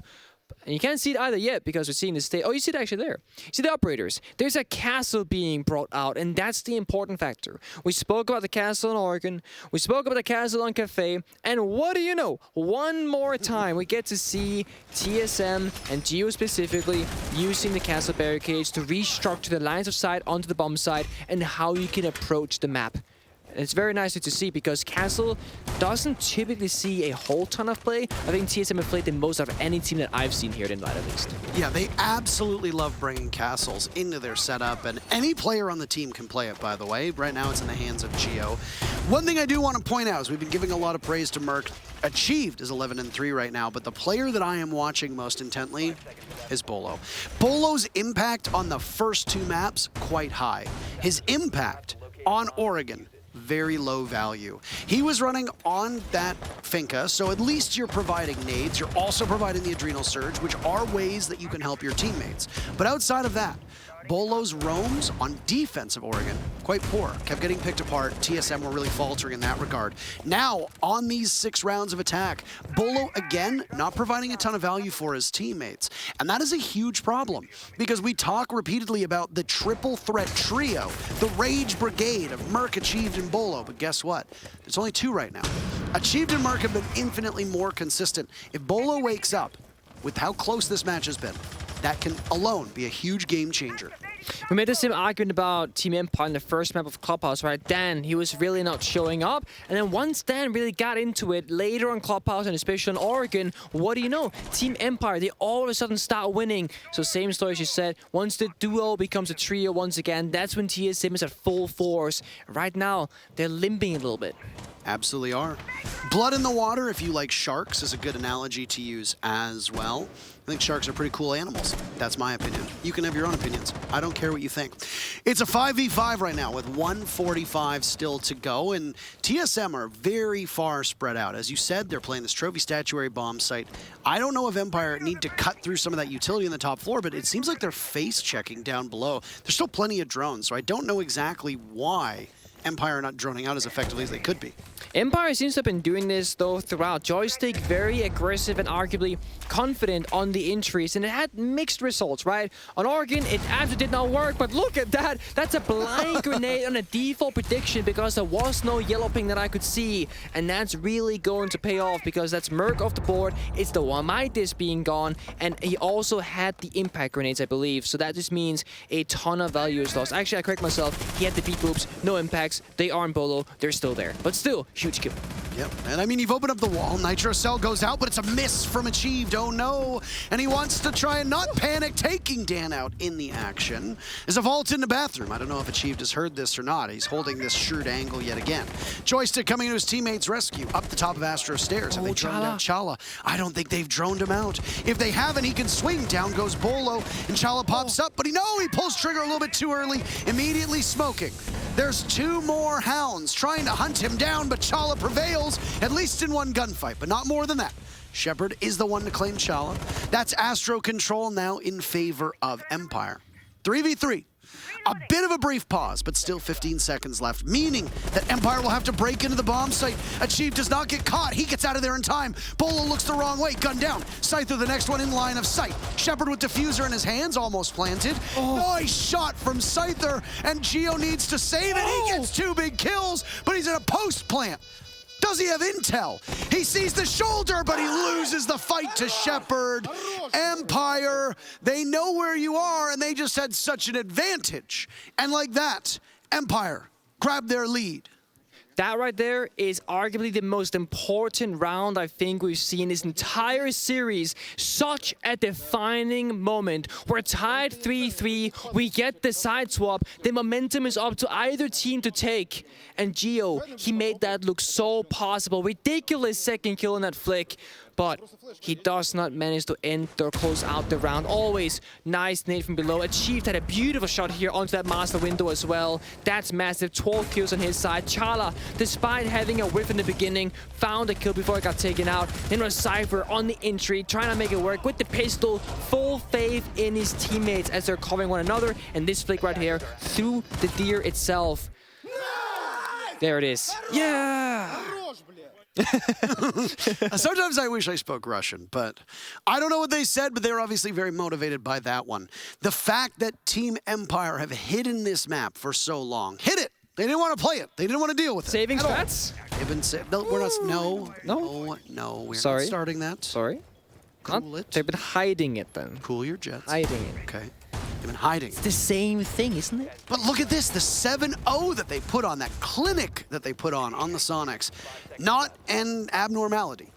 And you can't see it either yet because we're seeing the state. Oh, you see it actually there. You see the operators. There's a castle being brought out, and that's the important factor. We spoke about the castle in Oregon. We spoke about the castle on Cafe. And what do you know? One more time, we get to see TSM and Geo specifically using the castle barricades to restructure the lines of sight onto the bomb site and how you can approach the map. And it's very nice to see because Castle doesn't typically see a whole ton of play. I think TSM have played the most out of any team that I've seen here at Invite, at least. Yeah, they absolutely love bringing castles into their setup, and any player on the team can play it, by the way. Right now it's in the hands of Geo. One thing I do want to point out is we've been giving a lot of praise to Merc. Achieved is 11-3 right now, but the player that I am watching most intently is Bolo. Bolo's impact on the first two maps, quite high. His impact on Oregon, very low value. He was running on that Finca, so at least you're providing nades. You're also providing the Adrenal Surge, which are ways that you can help your teammates. But outside of that, Bolo's roams on defense of Oregon, quite poor. Kept getting picked apart. TSM were really faltering in that regard. Now, on these 6 rounds of attack, Bolo, again, not providing a ton of value for his teammates. And that is a huge problem, because we talk repeatedly about the triple threat trio, the Rage Brigade of Merc, Achieved, and Bolo. But guess what? There's only 2 right now. Achieved and Merc have been infinitely more consistent. If Bolo wakes up with how close this match has been, that can alone be a huge game changer. We made the same argument about Team Empire in the first map of Clubhouse, right? Dan, he was really not showing up. And then once Dan really got into it, later on Clubhouse and especially on Oregon, what do you know? Team Empire, they all of a sudden start winning. So same story as you said, once the duo becomes a trio once again, that's when TSM is at full force. Right now, they're limping a little bit. Absolutely are. Blood in the water, if you like sharks, is a good analogy to use as well. I think sharks are pretty cool animals. That's my opinion. You can have your own opinions. I don't care what you think. It's a 5v5 right now with 1:45 still to go, and TSM are very far spread out. As you said, they're playing this trophy statuary bomb site. I don't know if Empire need to cut through some of that utility in the top floor, but it seems like they're face checking down below. There's still plenty of drones, so I don't know exactly why Empire are not droning out as effectively as they could be. Empire seems to have been doing this, though, throughout. Joystick, very aggressive and arguably confident on the entries, and it had mixed results, right? On Oregon, it absolutely did not work, but look at that! That's a blind grenade on a default prediction because there was no yellow ping that I could see, and that's really going to pay off because that's Merc off the board, it's the Wamaitis being gone, and he also had the impact grenades, I believe, so that just means a ton of value is lost. Actually, I correct myself, he had the beat boops, no impacts, they are in Bolo, they're still there, but still, huge kill. Yep, and I mean, you've opened up the wall. Nitro Cell goes out, but it's a miss from Achieved. Oh no! And he wants to try and not panic, taking Dan out in the action. There's a vault in the bathroom. I don't know if Achieved has heard this or not. He's holding this shrewd angle yet again. Joystick coming to his teammate's rescue up the top of Astro's stairs. Have they droned out Chala? I don't think they've droned him out. If they haven't, he can swing. Down goes Bolo, and Chala pops up, but he pulls trigger a little bit too early, immediately smoking. There's 2 more hounds trying to hunt him down, but Chala prevails, at least in one gunfight, but not more than that. Shepard is the one to claim Chala. That's Astro Control now in favor of Empire. 3v3. A bit of a brief pause, but still 15 seconds left, meaning that Empire will have to break into the bomb site. Achieved does not get caught. He gets out of there in time. Bolo looks the wrong way. Gun down. Scyther, the next one in line of sight. Shepard with diffuser in his hands, almost planted. Nice shot from Scyther, and Geo needs to save it. He gets 2 big kills, but he's in a post plant. Does he have intel? He sees the shoulder, but he loses the fight to Shepard. Empire, they know where you are, and they just had such an advantage. And like that, Empire grabbed their lead. That right there is arguably the most important round I think we've seen this entire series. Such a defining moment. We're tied 3-3. We get the side swap. The momentum is up to either team to take. And Geo, he made that look so possible. Ridiculous second kill in that flick. But he does not manage to end or close out the round. Always nice nade from below. Achieved had a beautiful shot here onto that master window as well. That's massive. 12 kills on his side. Chala, despite having a whiff in the beginning, found a kill before it got taken out. Then was Cypher on the entry, trying to make it work with the pistol. Full faith in his teammates as they're covering one another. And this flick right here through the deer itself. There it is. Yeah! Sometimes I wish I spoke Russian, but I don't know what they said, but they were obviously very motivated by that one. The fact that Team Empire have hidden this map for so long. Hid it! They didn't want to play it. They didn't want to deal with it. Saving strats? They've been no, we're not. No, we're not starting that. Sorry. Cool it. They've been hiding it then. Cool your jets. Hiding it. Okay. They've been hiding. It's the same thing, isn't it? But look at this, the 7-0 that they put on, that clinic that they put on the Sonics. Not an abnormality.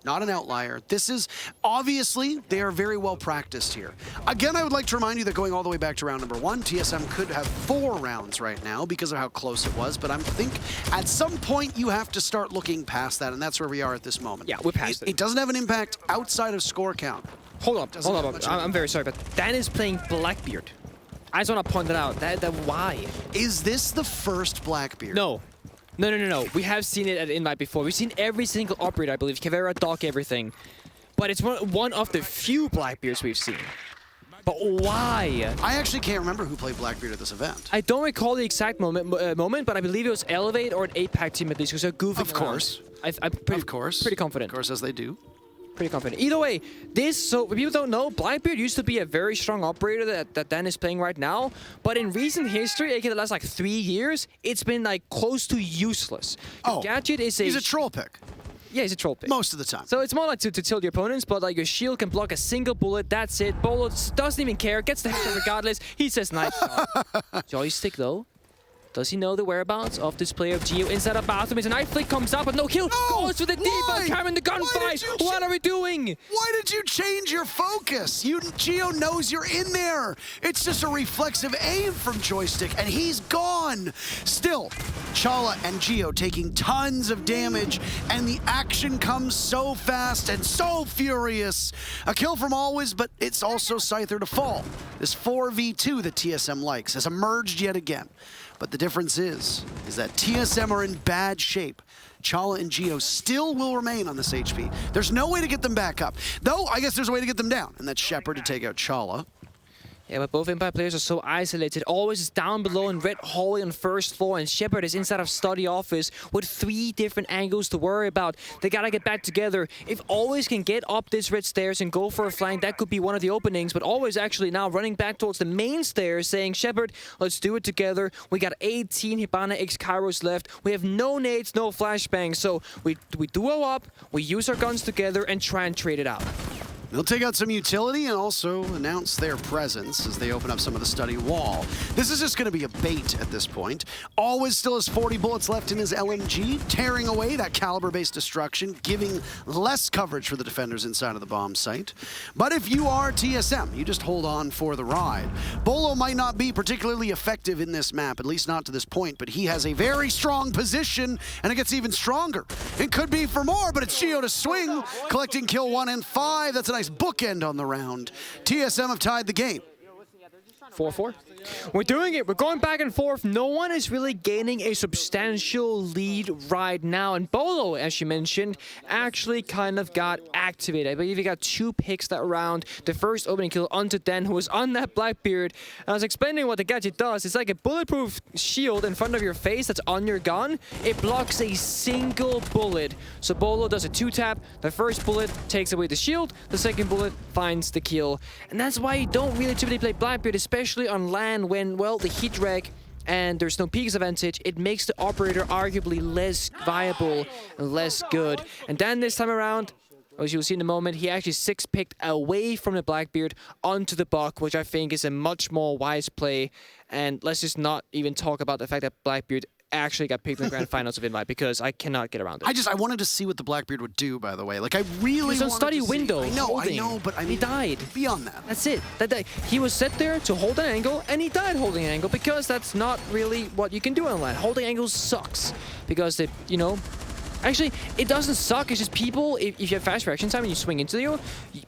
Not an outlier. This is, obviously, they are very well practiced here. Again, I would like to remind you that going all the way back to round number 1, TSM could have 4 rounds right now because of how close it was, but I think at some point you have to start looking past that, and that's where we are at this moment. Yeah, we're past it. It doesn't have an impact outside of score count. Hold on. I'm very sorry, but Dan is playing Blackbeard. I just want to point that out. Why? Is this the first Blackbeard? No. We have seen it at Invite before. We've seen every single operator, I believe. Kavera, Doc, everything. But it's one of the few Blackbeards we've seen. But why? I actually can't remember who played Blackbeard at this event. I don't recall the exact moment, but I believe it was Elevate or an 8-pack team at least, because they're goofing Of course. I'm pretty confident. Of course, as they do. Pretty confident. Either way, so if people don't know, Blackbeard used to be a very strong operator that Dan is playing right now, but in recent history, aka the last like 3 years, it's been like close to useless. Gadget is he's a troll pick. Yeah, he's a troll pick. Most of the time. So it's more like to tilt your opponents, but like your shield can block a single bullet, that's it. Bolo doesn't even care, gets the headshot regardless. He says nice shot. Joystick though. Does he know the whereabouts of this player of Geo inside a bathroom? His knife flick comes up, but no kill. Goes for the debuff, carrying the gunfight. What are we doing? Why did you change your focus? Geo knows you're in there. It's just a reflexive aim from Joystick, and he's gone. Still, Chala and Geo taking tons of damage, and the action comes so fast and so furious. A kill from Always, but it's also Scyther to fall. This 4v2 that TSM likes has emerged yet again. But the difference is that TSM are in bad shape. Chala and Geo still will remain on this HP. There's no way to get them back up. Though, I guess there's a way to get them down, and that's Shepard to take out Chala. Yeah, but both Empire players are so isolated. Always is down below in red hallway on first floor, and Shepard is inside of study office with 3 different angles to worry about. They gotta get back together. If Always can get up this red stairs and go for a flank, that could be one of the openings, but Always actually now running back towards the main stairs, saying, Shepard, let's do it together. We got 18 Hibana X Kairos left. We have no nades, no flashbangs, so we duo up, we use our guns together, and try and trade it out. They'll take out some utility and also announce their presence as they open up some of the study wall. This is just going to be a bait at this point. Always still has 40 bullets left in his LMG, tearing away that caliber-based destruction, giving less coverage for the defenders inside of the bomb site. But if you are TSM, you just hold on for the ride. Bolo might not be particularly effective in this map, at least not to this point, but he has a very strong position, and it gets even stronger. It could be for more, but it's Geo to swing, collecting kill 1 and 5. That's a nice bookend on the round. TSM have tied the game. 4-4. We're doing it. We're going back and forth. No one is really gaining a substantial lead right now. And Bolo, as you mentioned, actually kind of got activated. I believe he got 2 picks that round. The first opening kill onto Den, who was on that Blackbeard. And I was explaining what the gadget does. It's like a bulletproof shield in front of your face that's on your gun. It blocks a single bullet. So Bolo does a 2-tap. The first bullet takes away the shield. The second bullet finds the kill. And that's why you don't really typically play Blackbeard, especially on land when, well, the heat drag and there's no peaks advantage. It makes the operator arguably less viable and less good. And then this time around, as you'll see in a moment, he actually 6-picked away from the Blackbeard onto the Buck, which I think is a much more wise play. And let's just not even talk about the fact that Blackbeard actually got picked in the grand finals of Invite, because I cannot get around it. I wanted to see what the Blackbeard would do, by the way. Like, I really wanted to study window. I know, but I mean, he died. Beyond that. That's it. He was set there to hold an angle, and he died holding an angle, because that's not really what you can do on land. Holding angles sucks, because it, you know, actually, it doesn't suck. It's just people, if you have fast reaction time and you swing into you,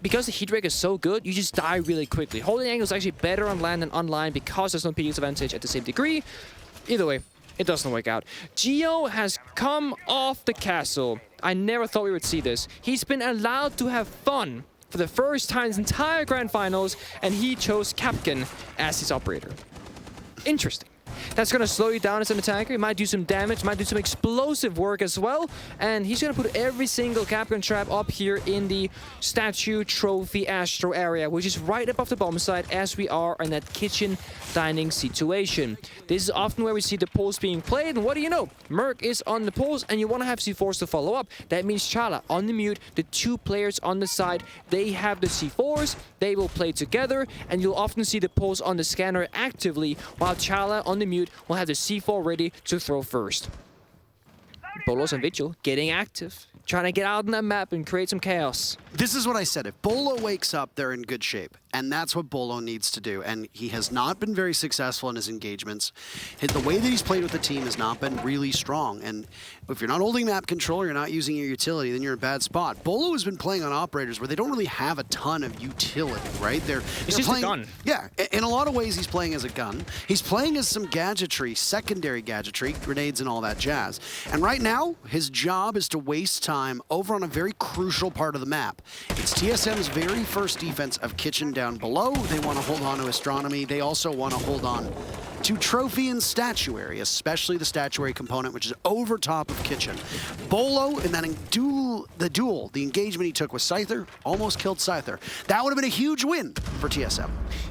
because the heat rate is so good, you just die really quickly. Holding angle is actually better on land than on line because there's no peaks advantage at the same degree. Either way, it doesn't work out. Geo has come off the castle. I never thought we would see this. He's been allowed to have fun for the first time in his entire grand finals, and he chose Capcan as his operator. Interesting. That's going to slow you down as an attacker. It might do some damage, might do some explosive work as well. And he's going to put every single Capcan trap up here in the statue trophy Astro area, which is right above the bomb site as we are in that kitchen dining situation. This is often where we see the pulse being played, and what do you know? Merc is on the pulse, and you want to have C4s to follow up. That means Chala on the mute, the two players on the side, they have the C4s, they will play together, and you'll often see the pulse on the scanner actively, while Chala on the mute will have the C4 ready to throw first. Bolos and Vigil getting active, trying to get out on that map and create some chaos. This is what I said. If Bolo wakes up, they're in good shape. And that's what Bolo needs to do. And he has not been very successful in his engagements. The way that he's played with the team has not been really strong. And if you're not holding map control, you're not using your utility, then you're in a bad spot. Bolo has been playing on operators where they don't really have a ton of utility, right? They're just playing, a gun. Yeah, in a lot of ways he's playing as a gun. He's playing as some gadgetry, secondary gadgetry, grenades and all that jazz. And right now, his job is to waste time over on a very crucial part of the map. It's TSM's very first defense of kitchen down below. They want to hold on to Astronomy. They also want to hold on to Trophy and Statuary, especially the Statuary component, which is over top of Kitchen. Bolo, in that the engagement he took with Scyther, almost killed Scyther. That would have been a huge win for TSM.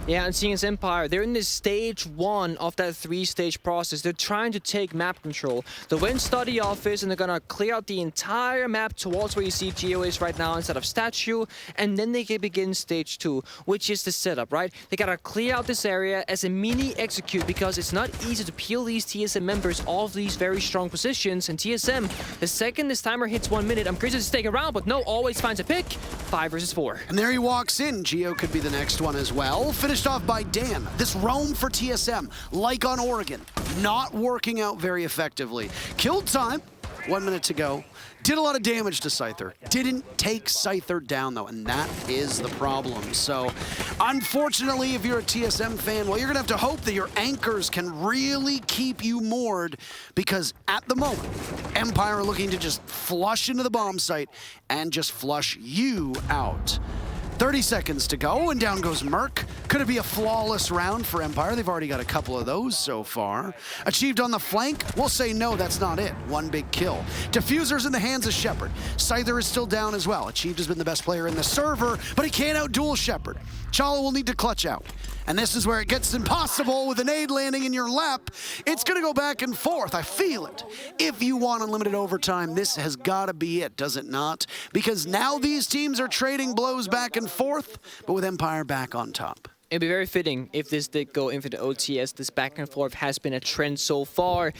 Yeah, and seeing as Empire, they're in this stage 1 of that 3-stage process. They're trying to take map control. They went study office, and they're gonna clear out the entire map towards where you see Geo is right now instead of Statue, and then they can begin stage 2, which is the setup, right? They gotta clear out this area as a mini execute, because it's not easy to peel these TSM members off these very strong positions. And TSM, the second this timer hits 1 minute, I'm crazy to stick around, but no, always finds a pick. 5 versus 4. And there he walks in. Geo could be the next one as well. Finished off by Dan. This roam for TSM, like on Oregon, not working out very effectively. Killed time, 1 minute to go. Did a lot of damage to Scyther. Didn't take Scyther down, though, and that is the problem. So, unfortunately, if you're a TSM fan, well, you're going to have to hope that your anchors can really keep you moored, because at the moment, Empire are looking to just flush into the bomb site and just flush you out. 30 seconds to go, and down goes Merc. Could it be a flawless round for Empire? They've already got a couple of those so far. Achieved on the flank? We'll say no, that's not it. One big kill. Diffuser's in the hands of Shepard. Scyther is still down as well. Achieved has been the best player in the server, but he can't outduel Shepard. Chala will need to clutch out. And this is where it gets impossible with a nade landing in your lap. It's going to go back and forth. I feel it. If you want unlimited overtime, this has got to be it, does it not? Because now these teams are trading blows back and forth, but with Empire back on top. It'd be very fitting if this did go in for the OTS. This back and forth has been a trend so far.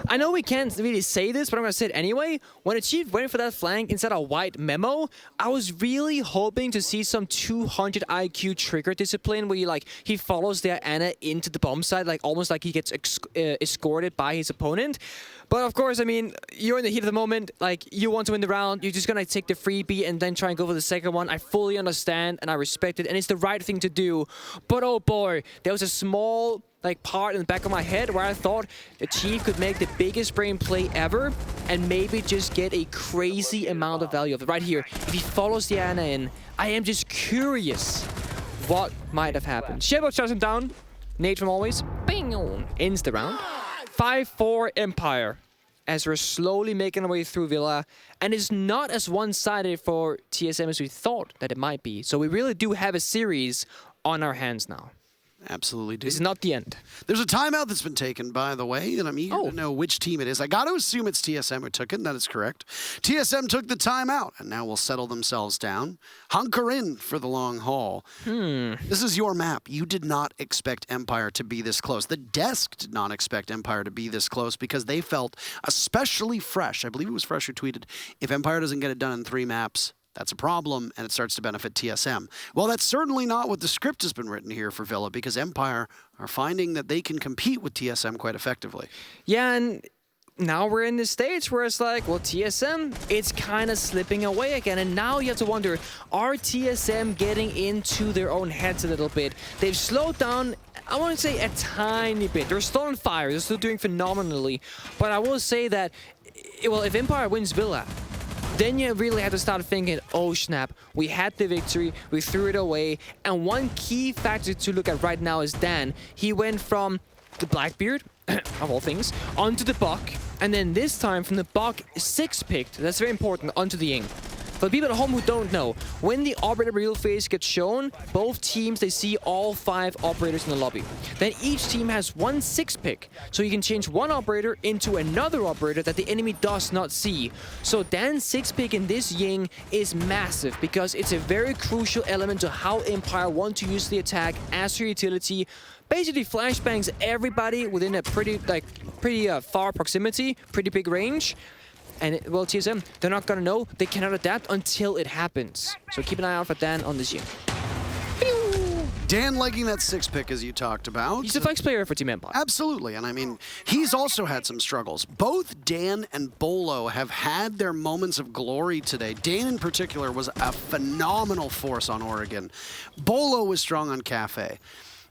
I know we can't really say this, but I'm going to say it anyway. When Achieved went for that flank instead of white memo, I was really hoping to see some 200 IQ trigger discipline where he follows their Ana into the bomb side, almost like he gets escorted by his opponent. But of course, I mean, you're in the heat of the moment. You want to win the round. You're just going to take the freebie and then try and go for the second one. I fully understand and I respect it, and it's the right thing to do. But oh boy, there was a small part in the back of my head where I thought the Chief could make the biggest brain play ever and maybe just get a crazy amount of value of it. Right here, if he follows the Ana in, I am just curious what might have happened. Shebo shuts him down. Nate from always. Bing! Ends the round. 5-4 Empire, as we're slowly making our way through Villa, and it's not as one-sided for TSM as we thought that it might be. So we really do have a series on our hands now. Absolutely do. This is not the end. There's a timeout that's been taken, by the way, and I'm eager to know which team it is. I got to assume it's TSM who took it, and that is correct. TSM took the timeout, and now will settle themselves down. Hunker in for the long haul. This is your map. You did not expect Empire to be this close. The desk did not expect Empire to be this close because they felt especially fresh. I believe it was Fresh who tweeted, if Empire doesn't get it done in 3 maps, that's a problem, and it starts to benefit TSM. Well, that's certainly not what the script has been written here for Villa, because Empire are finding that they can compete with TSM quite effectively. Yeah, and now we're in this stage where it's well, TSM, it's kind of slipping away again. And now you have to wonder, are TSM getting into their own heads a little bit? They've slowed down, I want to say a tiny bit. They're still on fire. They're still doing phenomenally. But I will say that, well, if Empire wins Villa, then you really have to start thinking, oh snap, we had the victory, we threw it away. And one key factor to look at right now is Dan. He went from the Blackbeard of all things, onto the Buck, and then this time from the Buck 6-picked, that's very important, onto the Ying. For people at home who don't know, when the operator reveal phase gets shown, both teams, they see all 5 operators in the lobby. Then each team has one 6-pick, so you can change one operator into another operator that the enemy does not see. So Dan's 6-pick in this Ying is massive because it's a very crucial element to how Empire want to use the attack as her utility. Basically flashbangs everybody within a pretty far proximity, pretty big range. And, well, TSM, they're not gonna know. They cannot adapt until it happens. So keep an eye out for Dan on this Ying. Dan liking that 6-pick, as you talked about. He's a flex player for Team Empire. Absolutely, and I mean, he's also had some struggles. Both Dan and Bolo have had their moments of glory today. Dan, in particular, was a phenomenal force on Oregon. Bolo was strong on Cafe.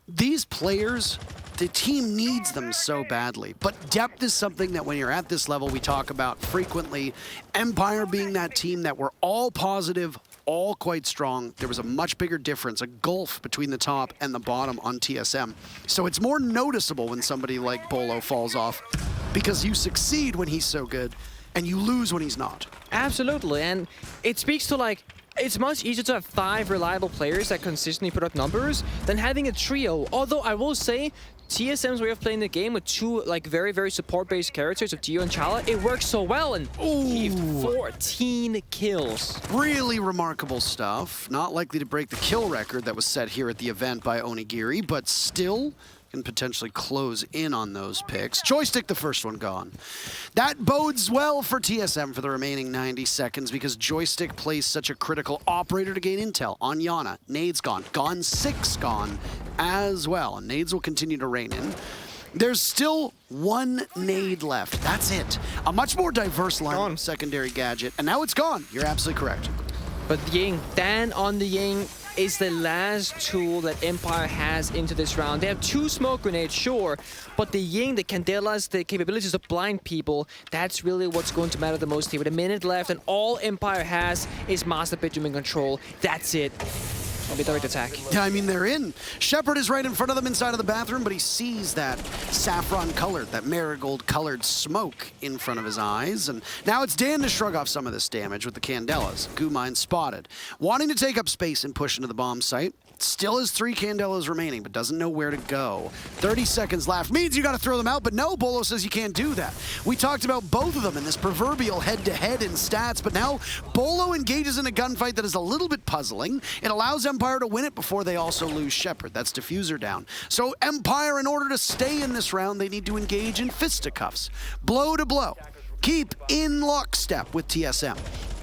These players, the team needs them so badly, but depth is something that when you're at this level, we talk about frequently. Empire being that team that were all positive, all quite strong. There was a much bigger difference, a gulf between the top and the bottom on TSM. So it's more noticeable when somebody like Bolo falls off because you succeed when he's so good and you lose when he's not. Absolutely, and it speaks to like, it's much easier to have 5 reliable players that consistently put up numbers than having a trio. Although I will say, TSM's way of playing the game with 2 like very, very support-based characters of Dio and Chala, it works so well, and he 14 kills. Really remarkable stuff. Not likely to break the kill record that was set here at the event by Onigiri, but still can potentially close in on those picks. Joystick, the first one gone. That bodes well for TSM for the remaining 90 seconds because Joystick plays such a critical operator to gain intel on Yana. Nades gone. Gone 6 gone as well. And Nades will continue to reign in. There's still 1 nade left. That's it. A much more diverse line of secondary gadget. And now it's gone. You're absolutely correct. But Ying, Dan on the Ying is the last tool that Empire has into this round. They have 2 smoke grenades, sure, but the Ying, the Candelas, the capabilities to blind people, that's really what's going to matter the most here. With a minute left and all Empire has is Master Bedroom in control. That's it. I'll be direct attack. Yeah, I mean, they're in. Shepard is right in front of them inside of the bathroom, but he sees that saffron-colored, that marigold-colored smoke in front of his eyes. And now it's Dan to shrug off some of this damage with the Candelas. Goo Mine spotted. Wanting to take up space and push into the bomb site. Still has 3 Candelas remaining, but doesn't know where to go. 30 seconds left. Means you got to throw them out, but no, Bolo says you can't do that. We talked about both of them in this proverbial head-to-head in stats, but now Bolo engages in a gunfight that is a little bit puzzling. It allows Empire to win it before they also lose Shepard. That's Diffuser down. So Empire, in order to stay in this round, they need to engage in fisticuffs. Blow to blow. Keep in lockstep with TSM.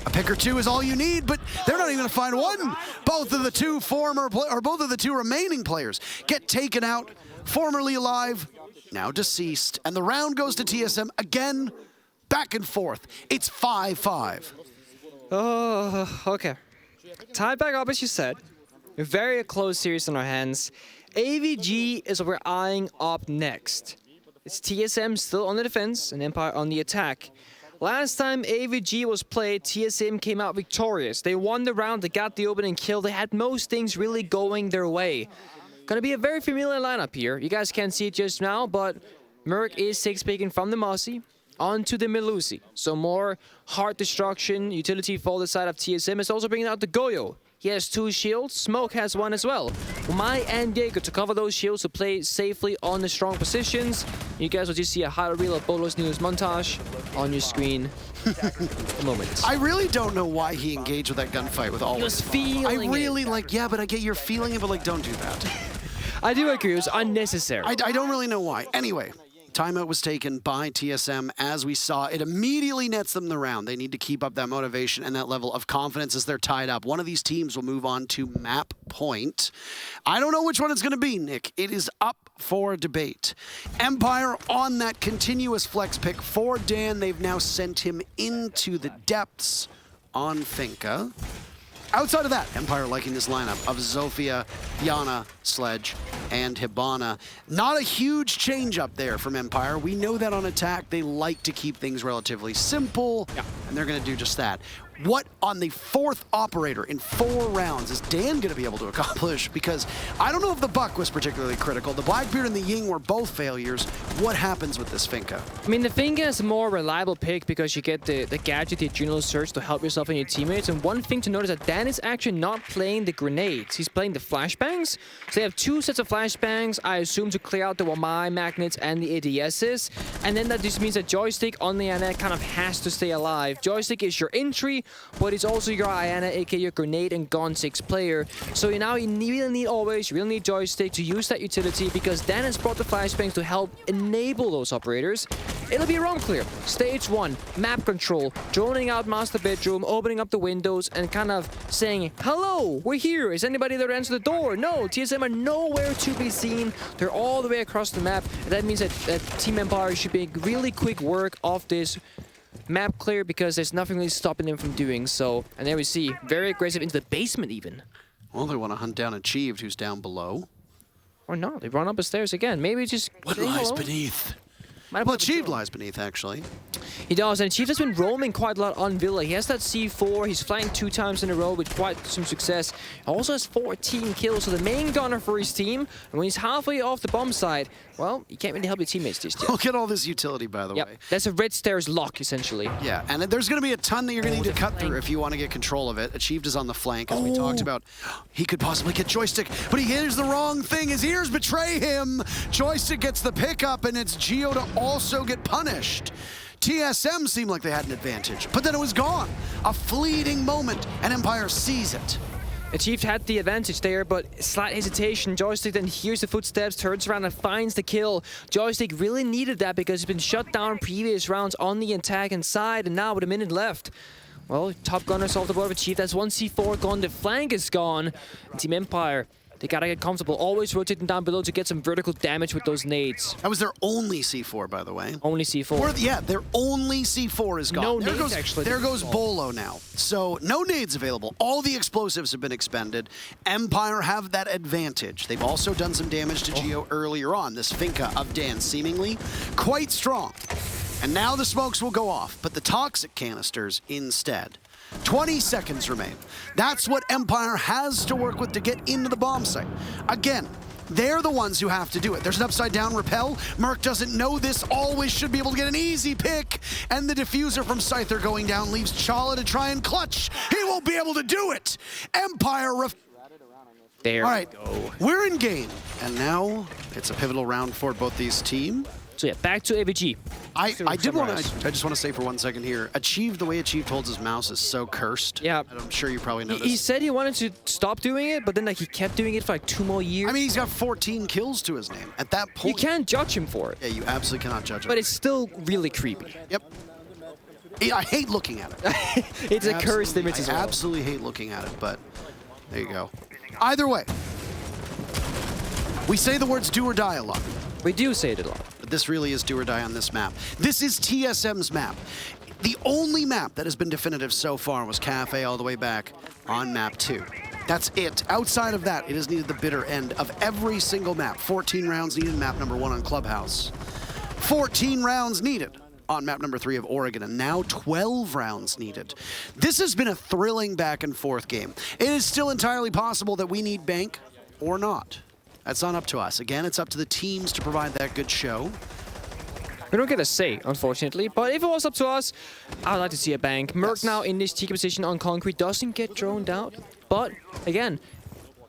A pick or 2 is all you need, but they're not even going to find one. Both of the 2 both of the 2 remaining players get taken out, formerly alive, now deceased, and the round goes to TSM again, back and forth. It's 5-5. Oh, okay. Tied back up, as you said. A very close series on our hands. AVG is what we're eyeing up next. It's TSM still on the defense and Empire on the attack. Last time AVG was played, TSM came out victorious. They won the round, they got the opening kill, they had most things really going their way. Gonna be a very familiar lineup here. You guys can't see it just now, but Merc is 6-picking from the Mossy onto the Melusi. So more heart destruction, utility for the side of TSM is also bringing out the Goyo. He has 2 shields, Smoke has 1 as well. Mai and Diego to cover those shields to play safely on the strong positions. You guys will just see a highlight reel of Bolo's news montage on your screen in a moment. I really don't know why he engaged with that gunfight with all of Just feeling I really like, yeah, but I get you're feeling it, but like, don't do that. I do agree, it was unnecessary. I don't really know why. Anyway, timeout was taken by TSM. As we saw, it immediately nets them the round. They need to keep up that motivation and that level of confidence as they're tied up. One of these teams will move on to map point. I don't know which one it's going to be, Nick. It is up for debate. Empire on that continuous flex pick for Dan. They've now sent him into the depths on Finka. Outside of that, Empire liking this lineup of Zofia, Yana, Sledge, and Hibana. Not a huge change up there from Empire. We know that on attack, they like to keep things relatively simple, and they're going to do just that. What on the 4th operator in 4 rounds is Dan going to be able to accomplish? Because I don't know if the Buck was particularly critical. The Blackbeard and the Ying were both failures. What happens with this Finka? I mean, the Finka is a more reliable pick because you get the gadget, the adrenal surge to help yourself and your teammates. And one thing to notice that Dan is actually not playing the grenades. He's playing the flashbangs. So they have 2 sets of flashbangs, I assume, to clear out the Wamai magnets and the ADSs. And then that just means that Joystick on the Ana kind of has to stay alive. Joystick is your entry, but it's also your Iana, aka your grenade and Gon 6 player. So you really need Joystick to use that utility because Dan has brought the flashbangs to help enable those operators. It'll be wrong clear. Stage 1, map control, droning out master bedroom, opening up the windows and kind of saying, hello, we're here. Is anybody there to answer the door? No, TSM are nowhere to be seen. They're all the way across the map. And that means that Team Empire should make really quick work of this map clear because there's nothing really stopping them from doing so. And there we see, very aggressive into the basement even. Well, they want to hunt down Achieved, who's down below. Or not, they run up the stairs again. Maybe just... What lies beneath? Well, Achieved lies beneath, actually. He does, and Achieved has been roaming quite a lot on Villa. He has that C4, he's flanked 2 times in a row with quite some success. He also has 14 kills, so the main gunner for his team. And when he's halfway off the bomb side, well, you can't really help your teammates just yet. Look at all this utility, by the way. That's a red stairs lock, essentially. Yeah, and there's going to be a ton that you're going to need to cut through if you want to get control of it. Achieved is on the flank, as we talked about. He could possibly get Joystick, but he hears the wrong thing. His ears betray him. Joystick gets the pickup, and it's Geo to also get punished. TSM seemed like they had an advantage, but then it was gone. A fleeting moment, and Empire sees it. Achieved had the advantage there, but slight hesitation. Joystick then hears the footsteps, turns around and finds the kill. Joystick really needed that because he's been shut down previous rounds on the attack inside, and now with a minute left. Well, top gunners off the board of Achieved. That's 1 C4 gone, the flank is gone. And Team Empire, they gotta get comfortable. Always rotating down below to get some vertical damage with those nades. That was their only C4, by the way. Only C4. Yeah, their only C4 is gone. No nades, actually. There goes Bolo now. So, no nades available. All the explosives have been expended. Empire have that advantage. They've also done some damage to Geo earlier on. This Finka of Dan seemingly quite strong. And now the smokes will go off, but the toxic canisters instead. 20 seconds remain. That's what Empire has to work with to get into the bomb site. Again, they're the ones who have to do it. There's an upside down rappel. Merc doesn't know this, always should be able to get an easy pick. And the diffuser from Scyther going down leaves Chala to try and clutch. He won't be able to do it. Empire there All right, we go. We're in game. And now it's a pivotal round for both these teams. So yeah, back to AVG. I just want to say for 1 second here, Achieved, the way Achieved holds his mouse is so cursed. Yeah. I'm sure you probably know this. He said he wanted to stop doing it, but then like he kept doing it for like 2 more years. I mean, he's got 14 kills to his name. At that point... You can't judge him for it. Yeah, you absolutely cannot judge him. But it's still really creepy. Yep. I hate looking at it. It's a cursed image as well. I absolutely hate looking at it, but there you go. Either way, we say the words do or die a lot. We do say it a lot. But this really is do or die on this map. This is TSM's map. The only map that has been definitive so far was Cafe all the way back on map 2. That's it. Outside of that, it has needed the bitter end of every single map. 14 rounds needed in map number 1 on Clubhouse. 14 rounds needed on map number 3 of Oregon, and now 12 rounds needed. This has been a thrilling back and forth game. It is still entirely possible that we need Bank or not. That's not up to us. Again, it's up to the teams to provide that good show. We don't get a say, unfortunately, but if it was up to us, I'd like to see a bank. Merc now in this TK position on concrete doesn't get droned out, but again,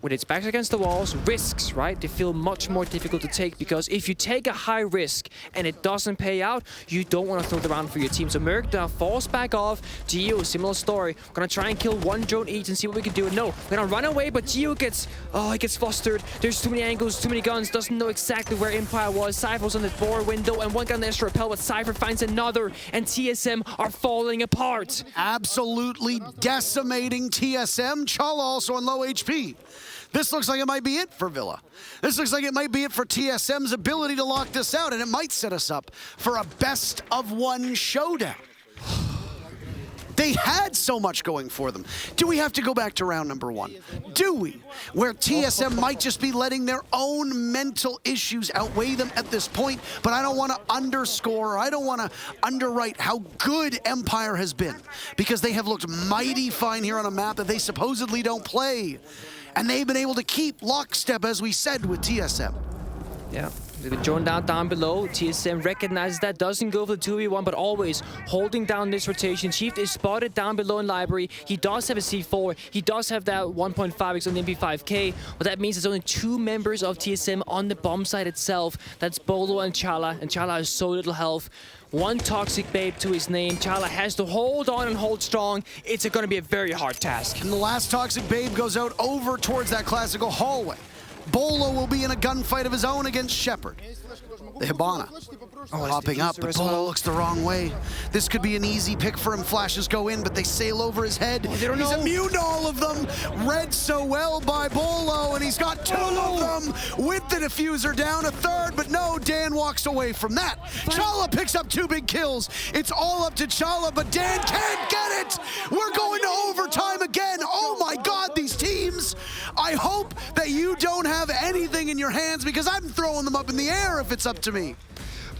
with its backs against the walls, risks, right? They feel much more difficult to take because if you take a high risk and it doesn't pay out, you don't want to throw it around for your team. So Merc now falls back off. Geo, similar story. We're gonna try and kill 1 drone each and see what we can do. And no, we're gonna run away, but Geo gets, he gets flustered. There's too many angles, too many guns, doesn't know exactly where Empire was. Cypher's on the door window, and 1 gun there's to repel, but Cypher finds another, and TSM are falling apart. Absolutely decimating TSM. Chala also on low HP. This looks like it might be it for Villa. This looks like it might be it for TSM's ability to lock this out, and it might set us up for a best-of-1 showdown. They had so much going for them. Do we have to go back to round number 1? Do we? Where TSM might just be letting their own mental issues outweigh them at this point, but I don't want to underscore, or I don't want to underwrite how good Empire has been, because they have looked mighty fine here on a map that they supposedly don't play. And they've been able to keep lockstep, as we said, with TSM. Yeah. They've been drawn down below. TSM recognizes that, doesn't go for the 2v1, but always holding down this rotation. Chief is spotted down below in Library. He does have a C4. He does have that 1.5x on the MP5K, but that means there's only 2 members of TSM on the bomb site itself. That's Bolo and Chala, and Chala has so little health. 1 toxic babe to his name. Chala has to hold on and hold strong. It's going to be a very hard task. And the last toxic babe goes out over towards that classical hallway. Bolo will be in a gunfight of his own against Shepard. The Hibana popping up, but Bolo looks the wrong way. This could be an easy pick for him. Flashes go in, but they sail over his head. He's immune to all of them. Read so well by Bolo, and he's got 2 of them with the diffuser down, a 3rd, but no, Dan walks away from that. Chala picks up 2 big kills. It's all up to Chala, but Dan can't get it. We're going to overtime again. Oh my God, these teams. I hope that you don't have anything in your hands, because I'm throwing them up in the air if it's up to me.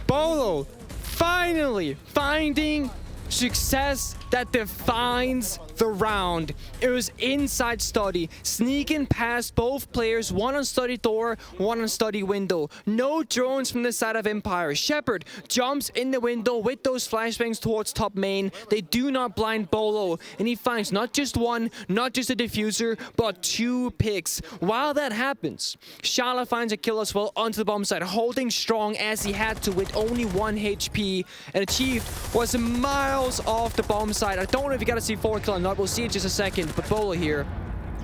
Bolo finally finding success that defines the round. It was inside study, sneaking past both players, 1 on study door, 1 on study window. No drones from the side of Empire. Shepard jumps in the window with those flashbangs towards top main. They do not blind Bolo, and he finds not just 1, not just a diffuser, but 2 picks. While that happens, Chala finds a kill as well onto the bomb site, holding strong as he had to with only 1 HP, and Chief was miles off the bomb site. I don't know if you got to see 4 kill or not. We'll see in just a second, but Bolo here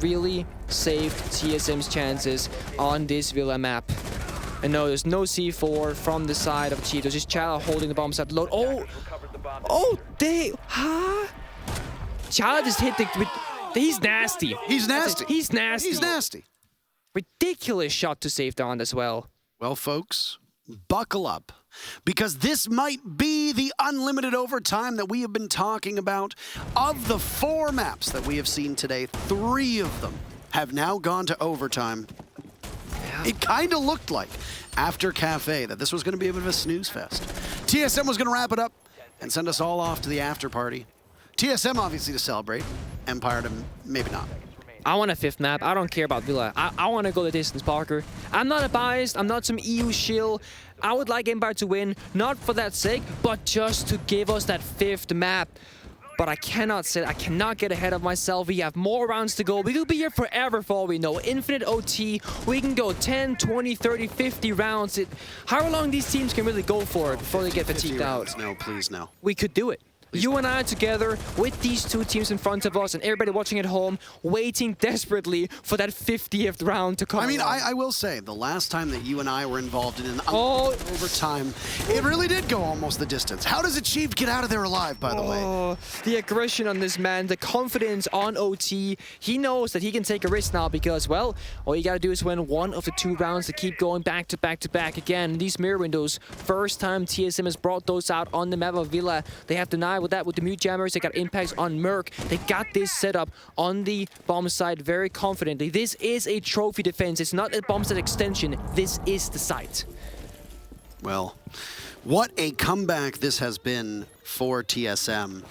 really saved TSM's chances on this Villa map. And no, there's no C4 from the side of Chief. There's just Chala holding the bomb site load. Chala just hit he's nasty. He's nasty. He's nasty. He's nasty. Ridiculous shot to save down as well. Well, folks, buckle up, because this might be the unlimited overtime that we have been talking about. Of the 4 maps that we have seen today, 3 of them have now gone to overtime. Yeah. It kind of looked like, after Cafe, that this was going to be a bit of a snooze fest. TSM was going to wrap it up and send us all off to the after party. TSM, obviously, to celebrate. Empire to maybe not. I want a 5th map. I don't care about Villa. I want to go the distance, Parker. I'm not biased. I'm not some EU shill. I would like Empire to win, not for that sake, but just to give us that 5th map. But I cannot get ahead of myself. We have more rounds to go. We could be here forever for all we know. Infinite OT. We can go 10, 20, 30, 50 rounds. How long these teams can really go for it before they get fatigued out? No, please, no. We could do it. You and I together with these 2 teams in front of us and everybody watching at home, waiting desperately for that 50th round to come. I mean, I will say, the last time that you and I were involved in an overtime, it really did go almost the distance. How does Achieved get out of there alive, by the way? The aggression on this man, the confidence on OT. He knows that he can take a risk now because, well, all you gotta do is win 1 of the 2 rounds to keep going back to back to back again. These mirror windows, first time TSM has brought those out on the map of Villa. They have denied with that, with the mute jammers. They got impacts on Merc. They got this set up on the bomb side very confidently. This is a trophy defense. It's not a bomb site extension. This is the site. Well, what a comeback this has been for TSM.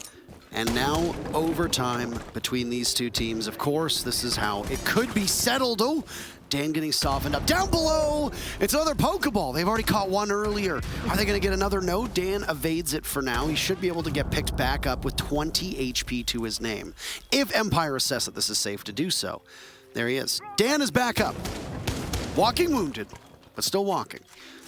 And now overtime between these 2 teams. Of course, this is how it could be settled. Oh, Dan getting softened up. Down below, it's another Pokeball. They've already caught 1 earlier. Are they going to get another? No, Dan evades it for now. He should be able to get picked back up with 20 HP to his name, if Empire assess that this is safe to do so. There he is. Dan is back up. Walking wounded, but still walking.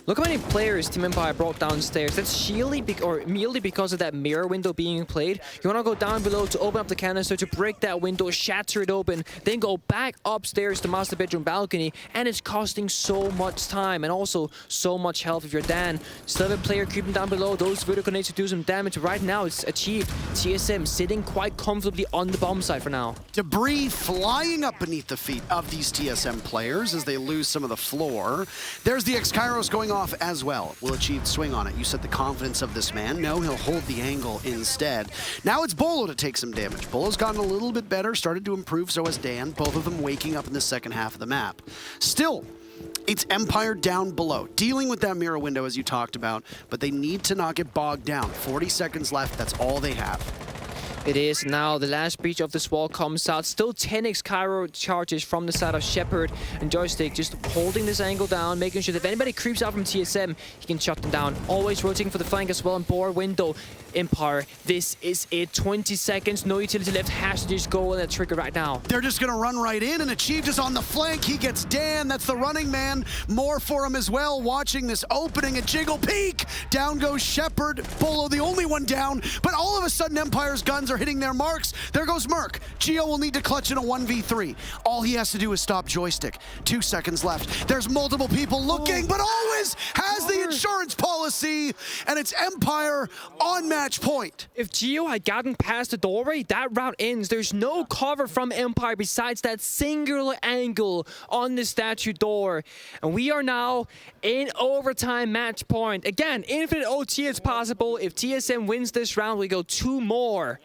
Look how many players Team Empire brought downstairs. That's merely because of that mirror window being played. You want to go down below to open up the canister, to break that window, shatter it open, then go back upstairs to master bedroom balcony, and it's costing so much time and also so much health if you're Dan. Still have a player creeping down below. Those vertical nades to do some damage. Right now, it's Achieved. TSM sitting quite comfortably on the bomb site for now. Debris flying up beneath the feet of these TSM players as they lose some of the floor. There's the X-Kairos going going off as well. Will Achieve swing on it? You said the confidence of this man. No, he'll hold the angle instead. Now it's Bolo to take some damage. Bolo's gotten a little bit better, started to improve, so has Dan. Both of them waking up in the second half of the map. Still, it's Empire down below, dealing with that mirror window as you talked about, but they need to not get bogged down. 40 seconds left, that's all they have. It is now. The last breach of this wall comes out. Still 10x Cairo charges from the side of Shepard, and Joystick just holding this angle down, making sure that if anybody creeps out from TSM, he can shut them down. Always rotating for the flank as well, and Boar window. Empire, this is it. 20 seconds, no utility left. Has to just go on that trigger right now. They're just gonna run right in, and Achieved is on the flank. He gets Dan. That's the running man. More for him as well. Watching this opening, a jiggle peek. Down goes Shepard. Bolo, the only one down. But all of a sudden, Empire's guns are hitting their marks. There goes Merc. Geo will need to clutch in a 1v3. All he has to do is stop Joystick. 2 seconds left. There's multiple people looking, but always has the insurance policy, and it's Empire on match point. If Geo had gotten past the doorway, that route ends. There's no cover from Empire besides that singular angle on the statue door. And we are now in overtime match point. Again, infinite OT is possible. If TSM wins this round, we go 2 more.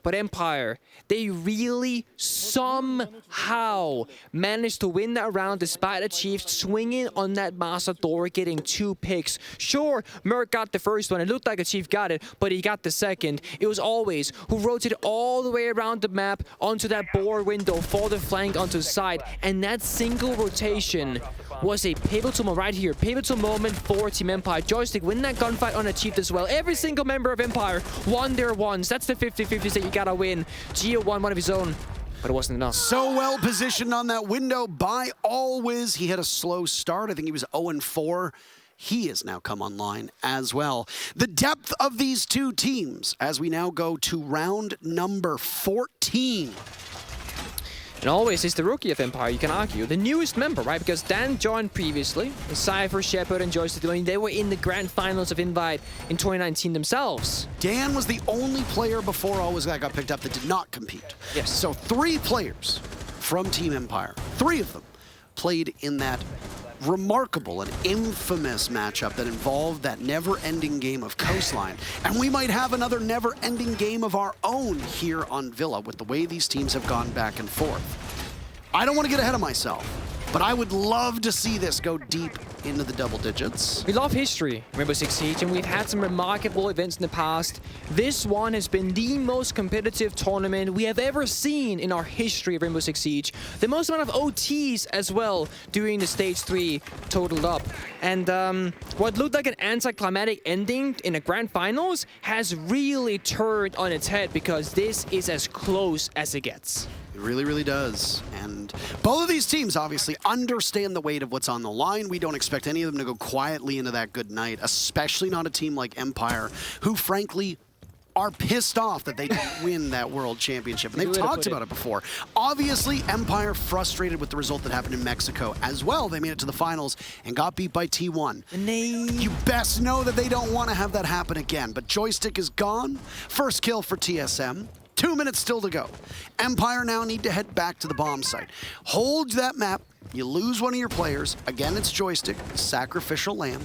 But Empire, they really somehow managed to win that round despite Achieved swinging on that master door, getting 2 picks. Sure, Merc got the first one. It looked like Achieved got it, but he got the second. It was Always who rotated all the way around the map onto that Boar window for the flank onto the side. And that single rotation was a pivotal moment right here. Pivotal moment for Team Empire. Joystick win that gunfight on Achieved as well. Every single member of Empire won their ones. That's the 50-50s that you gotta win. Geo won one of his own, but it wasn't enough. So well positioned on that window by Always. He had a slow start. I think he was 0-4. He has now come online as well. The depth of these two teams as we now go to round number 14. And Always is the rookie of Empire, you can argue. The newest member, right? Because Dan joined previously. Cypher, Shepard, and Joystick, they were in the grand finals of Invite in 2019 themselves. Dan was the only player before Always that got picked up that did not compete. Yes. So 3 players from Team Empire, 3 of them played in that remarkable and infamous matchup that involved that never-ending game of Coastline. And we might have another never-ending game of our own here on Villa with the way these teams have gone back and forth. I don't want to get ahead of myself, but I would love to see this go deep into the double digits. We love history, Rainbow Six Siege, and we've had some remarkable events in the past. This one has been the most competitive tournament we have ever seen in our history of Rainbow Six Siege. The most amount of OTs as well during the Stage 3 totaled up. And what looked like an anticlimactic ending in the grand finals has really turned on its head because this is as close as it gets. It really, really does. And both of these teams obviously understand the weight of what's on the line. We don't expect any of them to go quietly into that good night, especially not a team like Empire, who frankly are pissed off that they didn't win that world championship. And they've talked about it before. Obviously, Empire frustrated with the result that happened in Mexico as well. They made it to the finals and got beat by T1. You best know that they don't want to have that happen again. But Joystick is gone. First kill for TSM. 2 minutes still to go. Empire now need to head back to the bomb site. Hold that map. You lose one of your players. Again, it's Joystick, sacrificial lamb.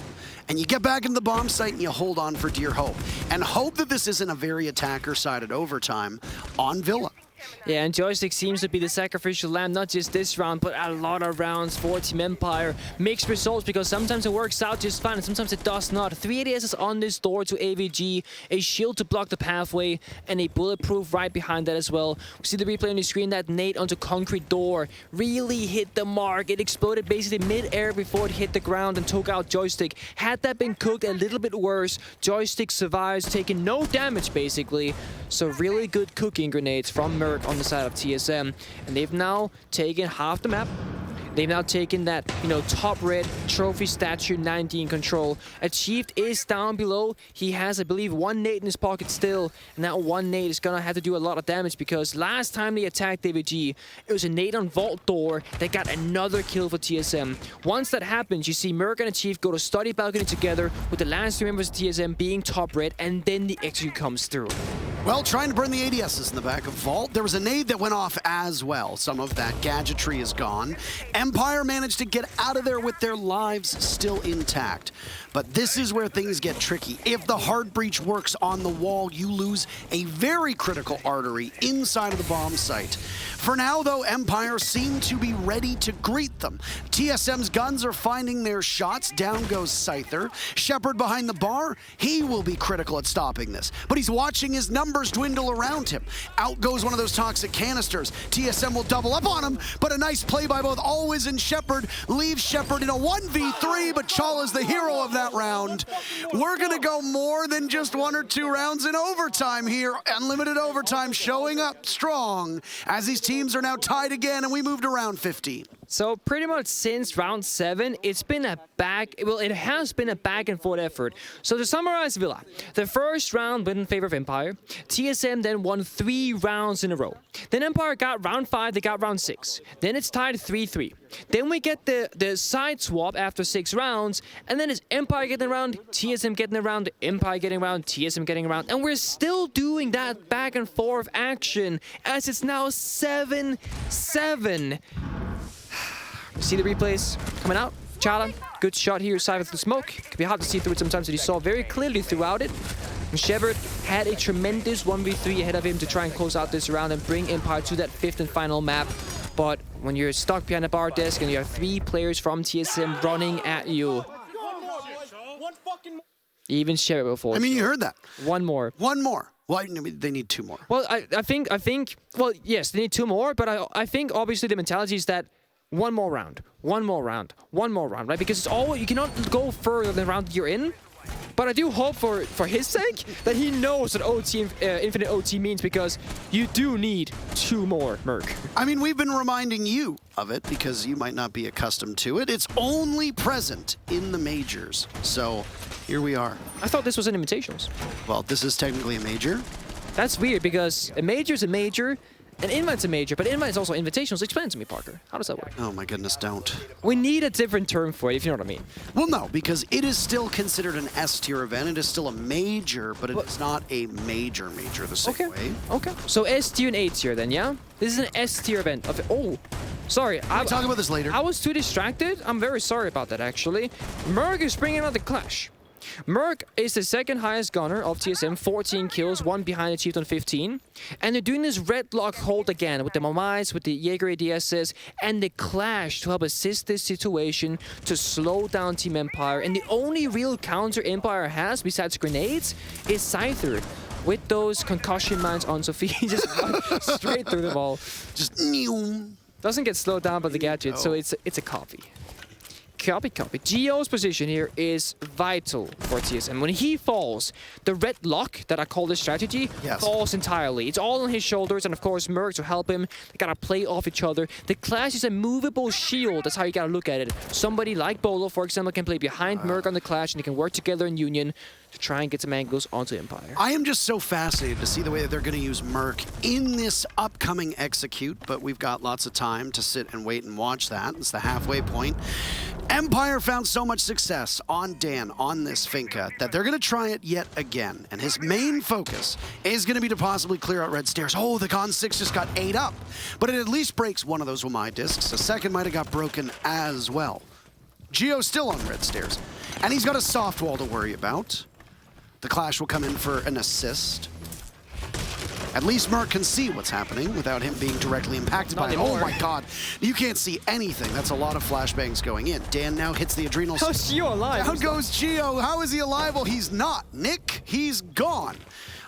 And you get back into the bomb site and you hold on for dear hope. And hope that this isn't a very attacker-sided overtime on Villa. Yeah, and Joystick seems to be the sacrificial lamb, not just this round, but a lot of rounds for Team Empire. Mixed results, because sometimes it works out just fine, and sometimes it does not. 3 ADSs on this door to AVG, a shield to block the pathway, and a bulletproof right behind that as well. We see the replay on the screen, that nade onto concrete door really hit the mark. It exploded basically mid-air before it hit the ground and took out Joystick. Had that been cooked a little bit worse, Joystick survives, taking no damage basically. So really good cooking grenades from Merc on the side of TSM, and they've now taken half the map. They've now taken that, top red trophy statue 19 control. Achieved is down below. He has, I believe, 1 nade in his pocket still, and that 1 nade is gonna have to do a lot of damage because last time they attacked AVG, it was a nade on vault door that got another kill for TSM. Once that happens, you see Merc and Achieved go to study balcony together with the last 3 members of TSM being top red, and then the execute comes through. Well, trying to burn the ADSs in the back of Vault. There was a nade that went off as well. Some of that gadgetry is gone. Empire managed to get out of there with their lives still intact. But this is where things get tricky. If the hard breach works on the wall, you lose a very critical artery inside of the bomb site. For now, though, Empire seem to be ready to greet them. TSM's guns are finding their shots. Down goes Scyther. Shepard behind the bar, he will be critical at stopping this. But he's watching his numbers dwindle around him. Out goes one of those toxic canisters. TSM will double up on him, but a nice play by both Always and Shepard leaves Shepard in a 1v3, but Chala's the hero of that round. We're gonna go more than just 1 or 2 rounds in overtime here. Unlimited overtime showing up strong as these teams are now tied again, and we moved to round 50. So pretty much since round 7, it has been a back and forth effort. So to summarize Villa, the first round went in favor of Empire. TSM then won 3 rounds in a row. Then Empire got round 5, they got round 6. Then it's tied 3-3. Then we get the side swap after 6 rounds, and then it's Empire getting around, TSM getting around, Empire getting around, TSM getting around, and we're still doing that back and forth action as it's now 7-7. See the replays coming out. Chala, good shot here, side of the smoke. Could be hard to see through it sometimes, but you saw very clearly throughout it. And Shepard had a tremendous 1v3 ahead of him to try and close out this round and bring Empire to that 5th and final map. But when you're stuck behind a bar desk and you have 3 players from TSM running at you, even Shepard will fall. I mean, you heard that. One more. One more. Well, I mean, they need 2 more. Well, I think, well, yes, they need 2 more, but I think obviously the mentality is that one more round, right? Because it's all, you cannot go further than the round you're in. But I do hope for his sake that he knows what OT, infinite OT means, because you do need 2 more, Merc. I mean, we've been reminding you of it because you might not be accustomed to it. It's only present in the majors. So here we are. I thought this was an Invitationals. Well, this is technically a major. That's weird because a major's a major, an invite's a major, but invite is also Invitationals. Explain it to me, Parker. How does that work? Oh my goodness, don't. We need a different term for it, if you know what I mean. Well, no, because it is still considered an S-tier event. It is still a major, but it is not a major the same way. Okay. So S-tier and A-tier then, yeah? This is an S-tier event. Oh, sorry. We'll talk about this later. I was too distracted. I'm very sorry about that, actually. Merc is bringing out the Clash. Merc is the 2nd highest gunner of TSM, 14 kills, 1 behind the Chief on 15. And they're doing this red lock hold again with the Momais, with the Jaeger ADSs, and the Clash to help assist this situation to slow down Team Empire. And the only real counter Empire has, besides grenades, is Scyther. With those concussion mines on Sophie, just straight through the wall. Just doesn't get slowed down by the gadget, so it's a copy. Copy. Geo's position here is vital for TSM. When he falls, the red lock that I call this strategy falls entirely. It's all on his shoulders, and of course Merc to help him. They gotta play off each other. The Clash is a movable shield. That's how you gotta look at it. Somebody like Bolo, for example, can play behind Merc on the Clash, and they can work together in union to try and get some angles onto Empire. I am just so fascinated to see the way that they're going to use Merc in this upcoming execute, but we've got lots of time to sit and wait and watch that. It's the halfway point. Empire found so much success on Dan, on this Finca, that they're going to try it yet again. And his main focus is going to be to possibly clear out red stairs. Oh, the Con 6 just got 8 up, but it at least breaks one of those Wamai discs. The second might have got broken as well. Geo's still on red stairs, and he's got a soft wall to worry about. The Clash will come in for an assist. At least Merc can see what's happening without him being directly impacted by it. Oh my god, you can't see anything. That's a lot of flashbangs going in. Dan now hits the adrenals. How's Geo alive? Down goes Geo. How is he alive? Well, he's not. Nick, he's gone.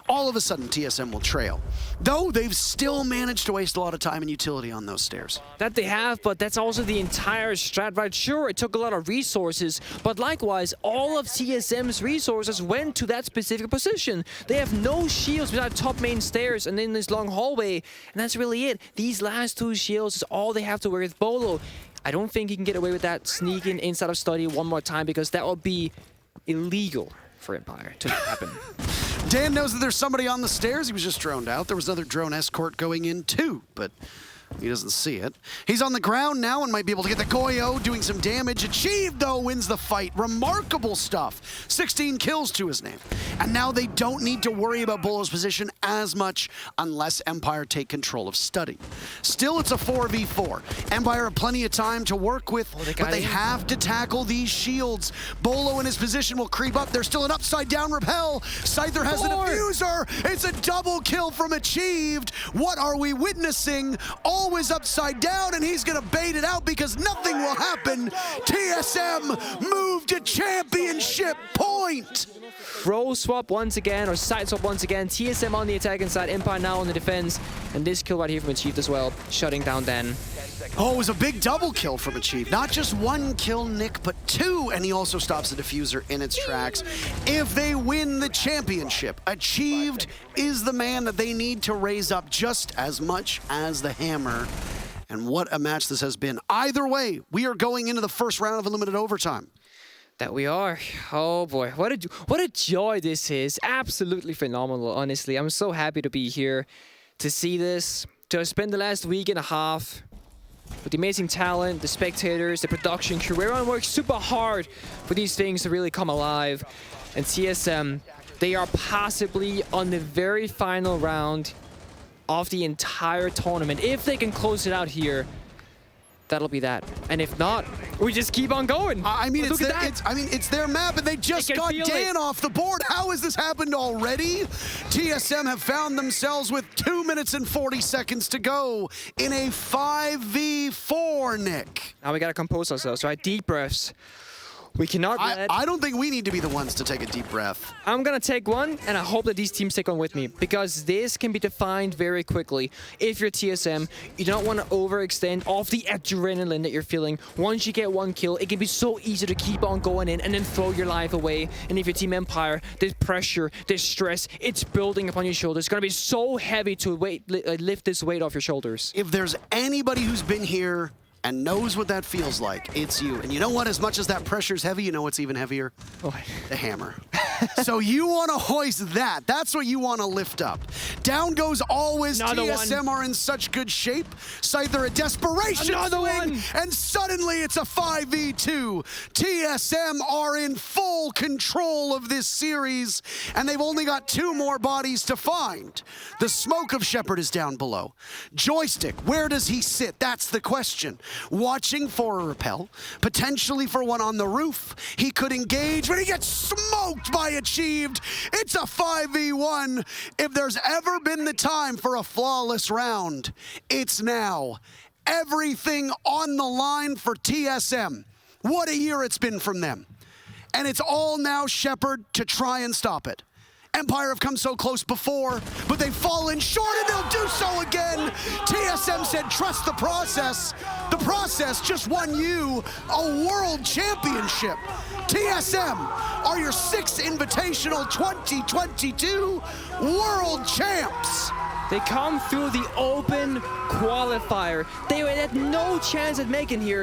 All of a sudden, TSM will trail. Though they've still managed to waste a lot of time and utility on those stairs. That they have, but that's also the entire strat, right? Sure, it took a lot of resources, but likewise, all of TSM's resources went to that specific position. They have no shields without top main stairs and then this long hallway, and that's really it. These last 2 shields is all they have to work with. Bolo, I don't think he can get away with that sneaking inside of study one more time, because that would be illegal for Empire to happen. Dan knows that there's somebody on the stairs. He was just droned out. There was another drone escort going in too, but He doesn't see it. He's on the ground now and might be able to get the Goyo, doing some damage. Achieved, though, wins the fight. Remarkable stuff. 16 kills to his name. And now they don't need to worry about Bolo's position as much unless Empire take control of Study. Still, it's a 4v4. Empire have plenty of time to work with, but they have to tackle these shields. Bolo in his position will creep up. There's still an upside-down repel. Scyther has the diffuser. It's a double kill from Achieved. What are we witnessing? Always upside down, and he's gonna bait it out because nothing will happen. TSM move to championship point. Role swap once again, or side swap once again. TSM on the attacking side, Empire now on the defense. And this kill right here from Achieved as well, shutting down Dan. Oh, it was a big double kill from Achieved. Not just one kill, Nick, but two. And he also stops the diffuser in its tracks. If they win the championship, Achieved is the man that they need to raise up just as much as the Hammer. And what a match this has been. Either way, we are going into the first round of Unlimited Overtime. That we are. Oh boy, what a joy this is. Absolutely phenomenal, honestly. I'm so happy to be here to see this, to spend the last week and a half with the amazing talent, the spectators, the production crew. Everyone works super hard for these things to really come alive. And TSM, they are possibly on the very final round of the entire tournament. If they can close it out here, that'll be that. And if not, we just keep on going. I mean, it's their map, and they just got Dan off the board. How has this happened already? TSM have found themselves with 2 minutes and 40 seconds to go in a 5v4, Nick. Now we gotta compose ourselves, right? Deep breaths. We cannot let... I don't think we need to be the ones to take a deep breath. I'm gonna take one, and I hope that these teams take one with me, because this can be defined very quickly. If you're TSM, you don't want to overextend off the adrenaline that you're feeling. Once you get one kill, it can be so easy to keep on going in and then throw your life away. And if you're Team Empire, there's pressure, there's stress, it's building upon your shoulders. It's gonna be so heavy to lift this weight off your shoulders. If there's anybody who's been here and knows what that feels like, it's you. And you know what? As much as that pressure's heavy, you know what's even heavier? Oh. The Hammer. So you want to hoist that. That's what you want to lift up. Down goes always. TSM are in such good shape. Scyther a desperation swing, and suddenly it's a 5v2. TSM are in full control of this series, and they've only got 2 more bodies to find. The smoke of Shepard is down below. Joystick, where does he sit? That's the question. Watching for a repel, potentially for one on the roof. He could engage, but he gets smoked by Achieved. It's a 5v1. If there's ever been the time for a flawless round, it's now. Everything on the line for TSM. What a year it's been from them. And it's all now Shepard to try and stop it. Empire have come so close before, but they've fallen short, and they'll do so again. TSM said, trust the process. The process just won you a world championship. TSM are your 6th Invitational 2022 world champs. They come through the open qualifier. They had no chance at making here.